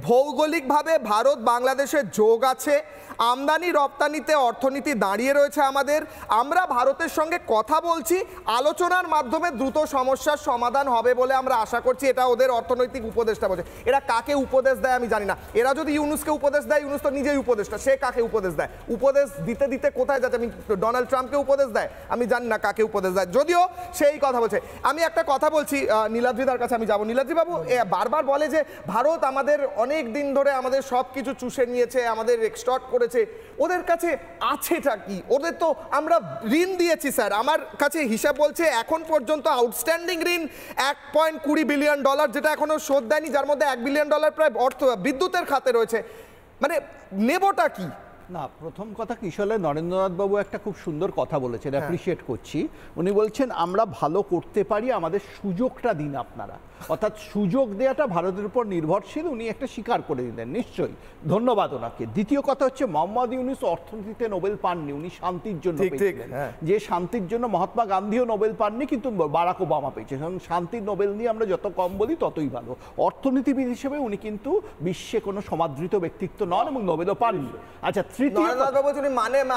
ভৌগোলিকভাবে ভারত বাংলাদেশের যোগ আছে, আমদানি রপ্তানিতে অর্থনীতি দাঁড়িয়ে রয়েছে আমাদের, আমরা ভারতের সঙ্গে কথা বলছি, আলোচনার মাধ্যমে দ্রুত সমস্যার সমাধান হবে বলে আমরা আশা করছি। এটা ওদের অর্থনৈতিক উপদেষ্টা বলছে। এরা কাকে উপদেশ দেয় আমি জানি না। এরা যদি ইউনুসকে উপদেশ দেয়, ইউনুস তো নিজেই উপদেষ্টা, সে কাকে উপদেশ দেয়? উপদেশ দিতে দিতে কোথায় যাচ্ছে? আমি ডোনাল্ড ট্রাম্পকে উপদেশ দেয়, আমি জানি না কাকে উপদেশ দেয়, যদিও সেই কথা বলছে। আমি একটা কথা বলছি, নীলাদ্রিদার কাছে আমি যাবো। নীলাদ্রি বাবু বারবার বলে যে ভারত আমাদের অনেক দিন ধরে আমাদের সব কিছু চুষে নিয়েছে, আমাদের এক্সটর্ট করেছে। ওদের কাছে আছেটা কি? ওদের তো আমরা ঋণ দিয়েছি স্যার, আমার কাছে হিসাব বলছে এখন পর্যন্ত আউটস্ট্যান্ডিং ঋণ $1.20 বিলিয়ন, যেটা এখনো শোধ দেয়নি, যার মধ্যে $1 বিলিয়ন প্রায় অর্থ বিদ্যুতের খাতে রয়েছে। মানে নেবটা কি? না, প্রথম কথা কিশোরে নরেন্দ্রনাথ বাবু একটা খুব সুন্দর কথা বলেছেন, অ্যাপ্রিসিয়েট করছি। উনি বলছেন আমরা ভালো করতে পারি, আমাদের সুযোগটা দিন আপনারা, অর্থাৎ সুযোগ দেওয়াটা ভারতের উপর নির্ভরশীল, উনি একটা স্বীকার করে দিলেন, নিশ্চয়ই ধন্যবাদ ওনাকে। দ্বিতীয় কথা হচ্ছে মোহাম্মদ ইউনূস অর্থনীতিতে নোবেল পাননি, উনি শান্তির জন্য পেয়েছিলেন। যে শান্তির জন্য মহাত্মা গান্ধীও নোবেল পাননি, কিন্তু বারাক ওবামা পেয়েছে। শান্তির নোবেল নিয়ে আমরা যত কম বলি ততই ভালো। অর্থনীতিবিদ হিসেবে উনি কিন্তু বিশ্বে কোনো সমাদৃত ব্যক্তিত্ব নন এবং নোবেলও পাননি। আচ্ছা,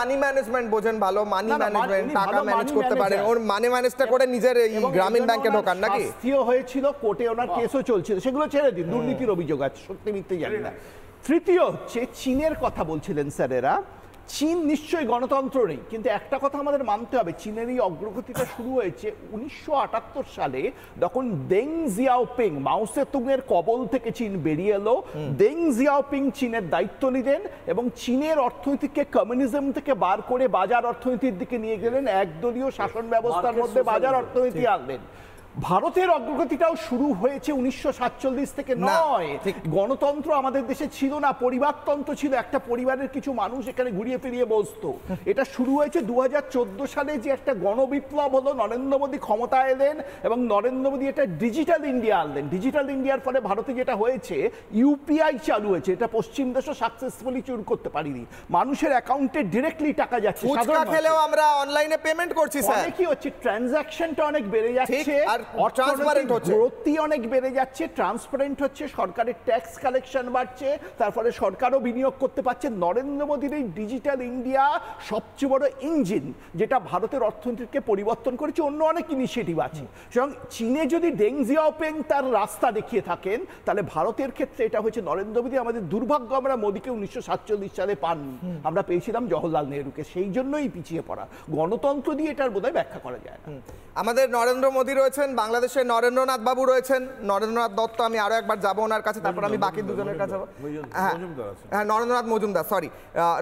মানি ম্যানেজমেন্ট বোঝেন ভালো, মানি ম্যানেজমেন্ট, টাকা ম্যানেজ করতে পারেন, ওর মানি ম্যানেজটা করে নিজের এই গ্রামীণ ব্যাংকে ঢোকান নাকি? শাস্তিও হয়েছিল, কোর্টে ওনার কেসও চলছিল, সেগুলো ছেড়ে দিন, দুর্নীতির অভিযোগ আছে, সত্যি মিথ্যে জানি না। তৃতীয় হচ্ছে চীনের কথা বলছিলেন স্যারেরা। চীন নিশ্চয়ই গণতন্ত্র নেই, কিন্তু একটা কথা আমাদের মানতে হবে, চীনের এই অগ্রগতিটা শুরু হয়েছে 1978 সালে, যখন দেং জিয়াওপিং, মাও সেতুংয়ের কবল থেকে চীন বেরিয়ে এলো। দেং জিয়াওপিং চীনের দায়িত্ব নিলেন এবং চীনের অর্থনীতিকে কমিউনিজম থেকে বার করে বাজার অর্থনীতির দিকে নিয়ে গেলেন, একদলীয় শাসন ব্যবস্থার মধ্যে বাজার অর্থনীতি আনলেন। ভারতের অগ্রগতিটাও শুরু হয়েছে 1947 থেকে নয়। গণতন্ত্র আমাদের দেশে ছিল না, পরিবারতন্ত্র ছিল, একটা পরিবারের কিছু মানুষ এখানে ঘুরিয়ে ফিরিয়ে বসতো। এটা শুরু হয়েছে 2014 সালে, যে একটা গণবিপ্লব হলো, নরেন্দ্র মোদী ক্ষমতায় এলেন এবং নরেন্দ্র মোদী এটা ডিজিটাল ইন্ডিয়া আনলেন। ডিজিটাল ইন্ডিয়ার ফলে ভারতে যেটা হয়েছে, ইউপিআই চালু হয়েছে, এটা পশ্চিম দেশও সাকসেসফুলি শুরু করতে পারিনি। মানুষের অ্যাকাউন্টে ডিরেক্টলি টাকা যাচ্ছে, ফুচকা খেলেও আমরা অনলাইনে পেমেন্ট করছি স্যার। কি হচ্ছে, ট্রানজাকশনটা অনেক বেড়ে যাচ্ছে, অনেক বেড়ে যাচ্ছে, ট্রান্সপারেন্ট হচ্ছে, সরকারের ট্যাক্স কালেকশন বাড়ছে, তারপরে সরকারও বিনিয়োগ করতে পারছে। নরেন্দ্র মোদীর এই ডিজিটাল ইন্ডিয়া সবচেয়ে বড় ইঞ্জিন, যেটা ভারতের অর্থনীতিকে পরিবর্তন করেছে। অন্য অনেক ইনিশিয়েটিভ আছে। সুতরাং চীনে যদি দেং জিয়াওপিং তার রাস্তা দেখিয়ে থাকেন, তাহলে ভারতের ক্ষেত্রে এটা হচ্ছে নরেন্দ্র মোদী। আমাদের দুর্ভাগ্য, আমরা মোদীকে 1947 সালে পাননি, আমরা পেয়েছিলাম জওহরলাল নেহরুকে, সেই জন্যই পিছিয়ে পড়া। গণতন্ত্র দিয়ে এটার বোধহয় ব্যাখ্যা করা যায় না। আমাদের নরেন্দ্র মোদী রয়েছেন, বাংলাদেশে নরেন্দ্রনাথ বাবু রয়েছেন, নরেন্দ্রনাথ দত্ত, আমি আরো একবার যাবো ওনার কাছে, তারপর আমি বাকি দুজনের কাছে যাবো। হ্যাঁ, নরেন্দ্রনাথ মজুমদার, সরি,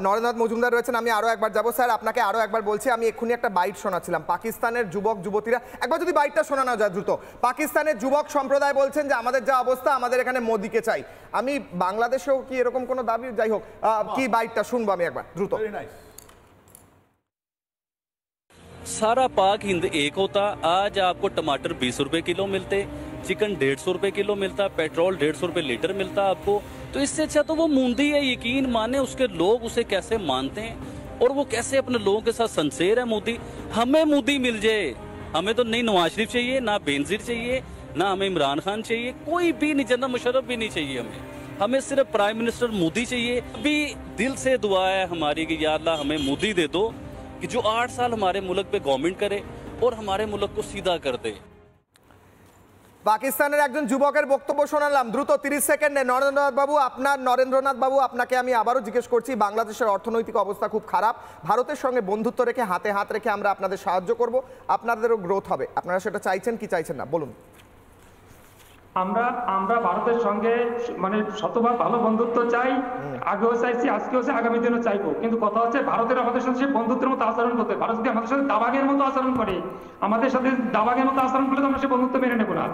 নরেন্দ্রনাথ মজুমদার রয়েছেন, আমি আরো একবার যাবো। স্যার আপনাকে আরো একবার বলছি, আমি এক্ষুনি একটা বাইট শোনাচ্ছিলাম, পাকিস্তানের যুবক যুবতীরা, একবার যদি বাইটটা শোনানো যায় দ্রুত। পাকিস্তানের যুবক সম্প্রদায় বলছেন যে আমাদের যা অবস্থা, আমাদের এখানে মোদীকে চাই। আমি বাংলাদেশেও কি এরকম কোনো দাবি, যাই হোক, কি বাইটটা শুনবো আমি একবার দ্রুত। सारा पाक हिंद एक होता, आज आपको टमाटर 20 रुपए किलो मिलते, चिकन 150 रुपए किलो मिलता, पेट्रोल 150 रुपए लीटर मिलता आपको। तो इससे अच्छा तो वो मूंदी है, यकीन माने उसके लोग उसे कैसे मानते हैं और वो कैसे अपने लोगों के साथ संसेर है मोदी। हमें मोदी मिल जाए, हमें तो नहीं नवाज शरीफ चाहिए, ना बेनजीर चाहिए, ना हमें इमरान खान चाहिए, कोई भी नहीं, जनरल मुशर्रफ भी नहीं चाहिए हमें सिर्फ प्राइम मिनिस्टर मोदी चाहिए। अभी दिल से दुआ है हमारी कि या अल्लाह हमें मोदी दे दो, कि जो 8 साल हमारे मुल्क पे गवर्नमेंट करे और हमारे मुल्क को सीधा कर दे। পাকিস্তানের একজন যুবকের বক্তব্য শোনালাম, দ্রুত 30 সেকেন্ডে। নরেন্দ্রনাথ বাবু আপনাকে আমি আবারও জিজ্ঞেস করছি, বাংলাদেশের অর্থনৈতিক অবস্থা খুব খারাপ, ভারতের সঙ্গে বন্ধুত্ব রেখে, হাতে হাত রেখে আমরা আপনাদের সাহায্য করব, আপনাদেরও গ্রোথ হবে, আপনারা সেটা চাইছেন কি চাইছেন না বলুন। আমরা ভারতের সঙ্গে মানে শতভাগ ভালো বন্ধুত্ব চাই, আগেও চাইছি, আজকেও চাই, আগামী দিনও চাইবো। কিন্তু কথা হচ্ছে ভারতের আমাদের সাথে বন্ধুত্বের মতো আচরণ করতে, ভারত যদি আমাদের সাথে দাবাগের মতো আচরণ করে, আমাদের সাথে দাবাগের মতো আচরণ করলে তো আমরা সে বন্ধুত্ব মেনে নেবো না।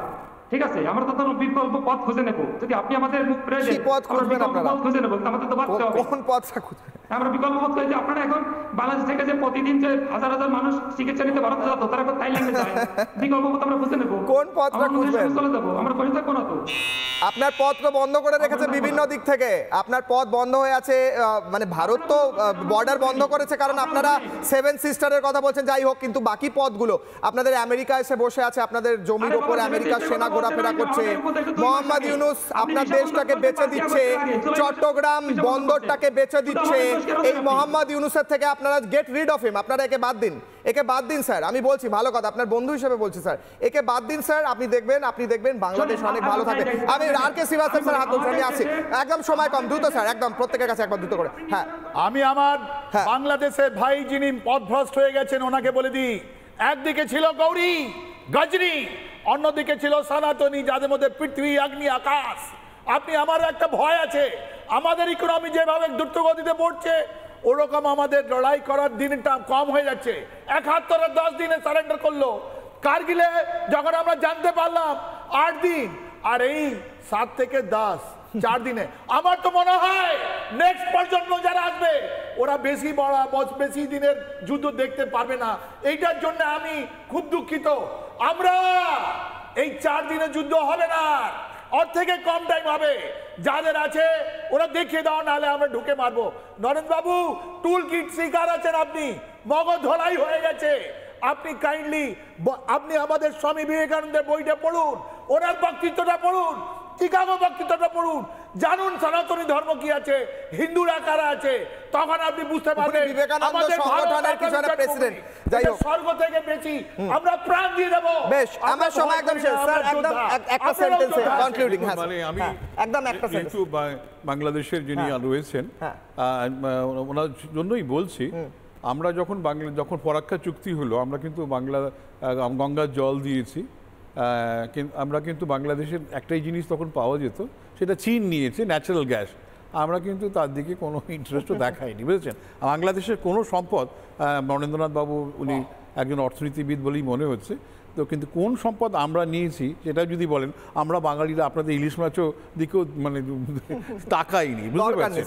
ঠিক আছে, আমরা তো ধরুন বিকল্প পথ খুঁজে নেব। যদি আপনি আমাদের মুখ ফিরে দেন, আমরা বিকল্প পথ খুঁজে নেব, কিন্তু আমাদের তো বাঁচতে হবে। কোন পথটা খুঁজবেন? আমরা বিকল্প পথ খুঁজে, আপনারা এখন বাংলাদেশ থেকে যে প্রতিদিন যে হাজার হাজার মানুষ চিকিৎসা নিতে ভারতে যেত, তারা এখন থাইল্যান্ডে যায়। বিকল্প পথ আমরা খুঁজে নেব। কোন পথটা খুঁজবেন? চলে যাবো, আমরা বসে থাকবো না তো। আপনার পথ তো বন্ধ করে রেখেছে বিভিন্ন দিক থেকে, আপনার পথ বন্ধ হয়ে আছে। মানে ভারত তো বর্ডার বন্ধ করেছে কারণ আপনারা সেভেন সিস্টারের কথা বলছেন, যাই হোক, কিন্তু বাকি পথগুলো আপনাদের আমেরিকা এসে বসে আছে, আপনাদের জমির ওপরে আমেরিকার সেনা ঘোরাফেরা করছে। মোহাম্মদ ইউনূস আপনার দেশটাকে বেচে দিচ্ছে, চট্টগ্রাম বন্দরটাকে বেচে দিচ্ছে। এই মোহাম্মদ ইউনূসের থেকে আপনারা গেট রিড অফ হিম, আপনারা একে বাদ দিন, একে বাদ দিন স্যার। আমি বলছি ভালো কথা, আপনার বন্ধু হিসেবে বলছি স্যার, একে বাদ দিন স্যার। আপনি দেখবেন বাংলাদেশ অনেক ভালো থাকবে। আমি আর কে শ্রীবাস্তব স্যার হাত তুলছেন, আমি আসি, একদম সময় কম, দ্রুত স্যার, একদম প্রত্যেকের কাছে একবার দ্রুত করে। হ্যাঁ, আমি আমার বাংলাদেশের ভাই যিনি পথভ্রষ্ট হয়ে গেছেন ওনাকে বলে দিই, একদিকে ছিল গৌরী গজনী, অন্যদিকে ছিল সনাতনী, যাদের মধ্যে পৃথিবী অগ্নি আকাশ। আপনি, আমার একটা ভয় আছে, আমাদের ইকোনমি যেভাবে দ্রুতগতিতে পড়ছে ওরকম আমাদের লড়াই করার দিনটা কম হয়ে যাচ্ছে। ৭১-এর 10 দিনে সারেন্ডার করলো, কারগিলে যখন আমরা জানতে পারলাম 8 দিন, আর এই 7 থেকে 10 4 দিনে। আমার তো মনে হয় নেক্সট প্রজন্ম যারা আসবে ওরা বেশি দিনের যুদ্ধ দেখতে পারবে না। এইটার জন্য আমি খুব দুঃখিত। আমরা এই 4 দিনের যুদ্ধ হবে না, ওর থেকে কম টাইম হবে। যাদের আছে ওরা দেখিয়ে দাও, নাহলে আমরা ঢুকে মারবো। নরেন্দ্র বাবু টুল কিট শিকার আছেন, আপনি মগজ ধোলাই হয়ে গেছে। আপনি কাইন্ডলি আপনি আমাদের স্বামী বিবেকানন্দের বইটা পড়ুন, ওনার বক্তৃতাটা পড়ুন, চিকাগো বক্তৃতাটা পড়ুন, জানুন সনাতনী ধর্ম কি আছে, হিন্দুরা কারা আছে, তখন আপনি বুঝতে পারবেন আমাদের সংগঠনের পিছনে প্রেসিডেন্ট। যাই হোক, স্বর্গ থেকে বেশি আমরা প্রাণ দিয়ে দেব। বেশ, আমার সময় একদম শেষ স্যার, একদম একটা সেন্টেন্সে কনক্লুডিং। হ্যাঁ মানে আমি একদম একটা সেন্টেন্স। কিন্তু বাংলাদেশের যিনি রয়েছেন ওনার জন্যই বলছি, আমরা যখন পরাক্কা চুক্তি হলো, আমরা কিন্তু গঙ্গার জল দিয়েছি। আমরা কিন্তু বাংলাদেশের একটাই জিনিস তখন পাওয়া যেত, সেটা চীন নিয়েছে, ন্যাচারাল গ্যাস। আমরা কিন্তু তার দিকে কোনো ইন্টারেস্টও দেখাইনি, বুঝেছেন। বাংলাদেশের কোনো সম্পদ, নরেন্দ্রনাথ বাবু উনি একজন অর্থনীতিবিদ বলেই মনে হচ্ছে, তো কিন্তু কোন সম্পদ আমরা নিয়েছি সেটা যদি বলেন, আমরা বাঙালিরা আপনাদের ইলিশ মাছও দিকেও মানে তাকাইনি, বুঝতে পারছেন।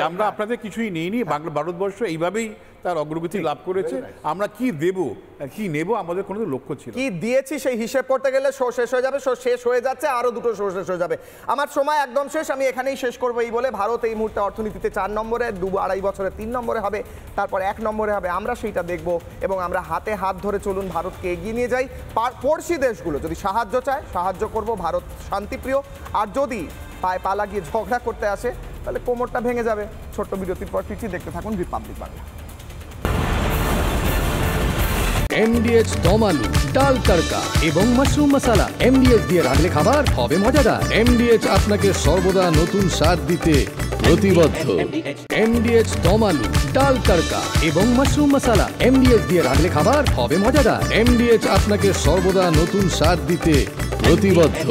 আমরা আপনাদের কিছুই নিইনি। ভারতবর্ষ এইভাবেই তার অগ্রগতি লাভ করেছে। আমরা কি দেব কি নেব আমাদের কোনো লক্ষ্য ছিল, কি দিয়েছি সেই হিসেব করতে গেলে শো শেষ হয়ে যাবে, শো শেষ হয়ে যাচ্ছে, আরো দুটো শো শেষ হয়ে যাবে। আমার সময় একদম শেষ, আমি এখানেই শেষ করবো। এই বলে ভারত এই মুহূর্তে অর্থনীতিতে 4 নম্বরে, 2-2.5 বছরে 3 নম্বরে হবে, তারপর 1 নম্বরে হবে। আমরা সেইটা দেখব এবং আমরা হাতে হাত ধরে চলুন, ভারতকে এগিয়ে নিয়ে যাই। পড়শি দেশগুলো যদি সাহায্য চায়, সাহায্য করব। ভারত শান্তিপ্রিয়, আর যদি পায়ে পা লাগিয়ে ঝগড়া করতে আসে তাহলে কোমরটা ভেঙে যাবে। ছোট্ট বিরতির পর ফিরছি, দেখতে থাকুন রিপাবলিক বাংলা। MDH দম আলু, ডাল তড়কা এবং মাশরুম মশলা MDH দিয়ে রাঁধলে খাবার হবে মজাদার। MDH আপনাকে সর্বদা নতুন স্বাদ দিতে প্রতিবদ্ধ। MDH দম আলু, ডাল তড়কা এবং মাশরুম মশলা MDH দিয়ে রাঁধলে খাবার হবে মজাদার। MDH আপনাকে সর্বদা নতুন স্বাদ দিতে প্রতিবদ্ধ।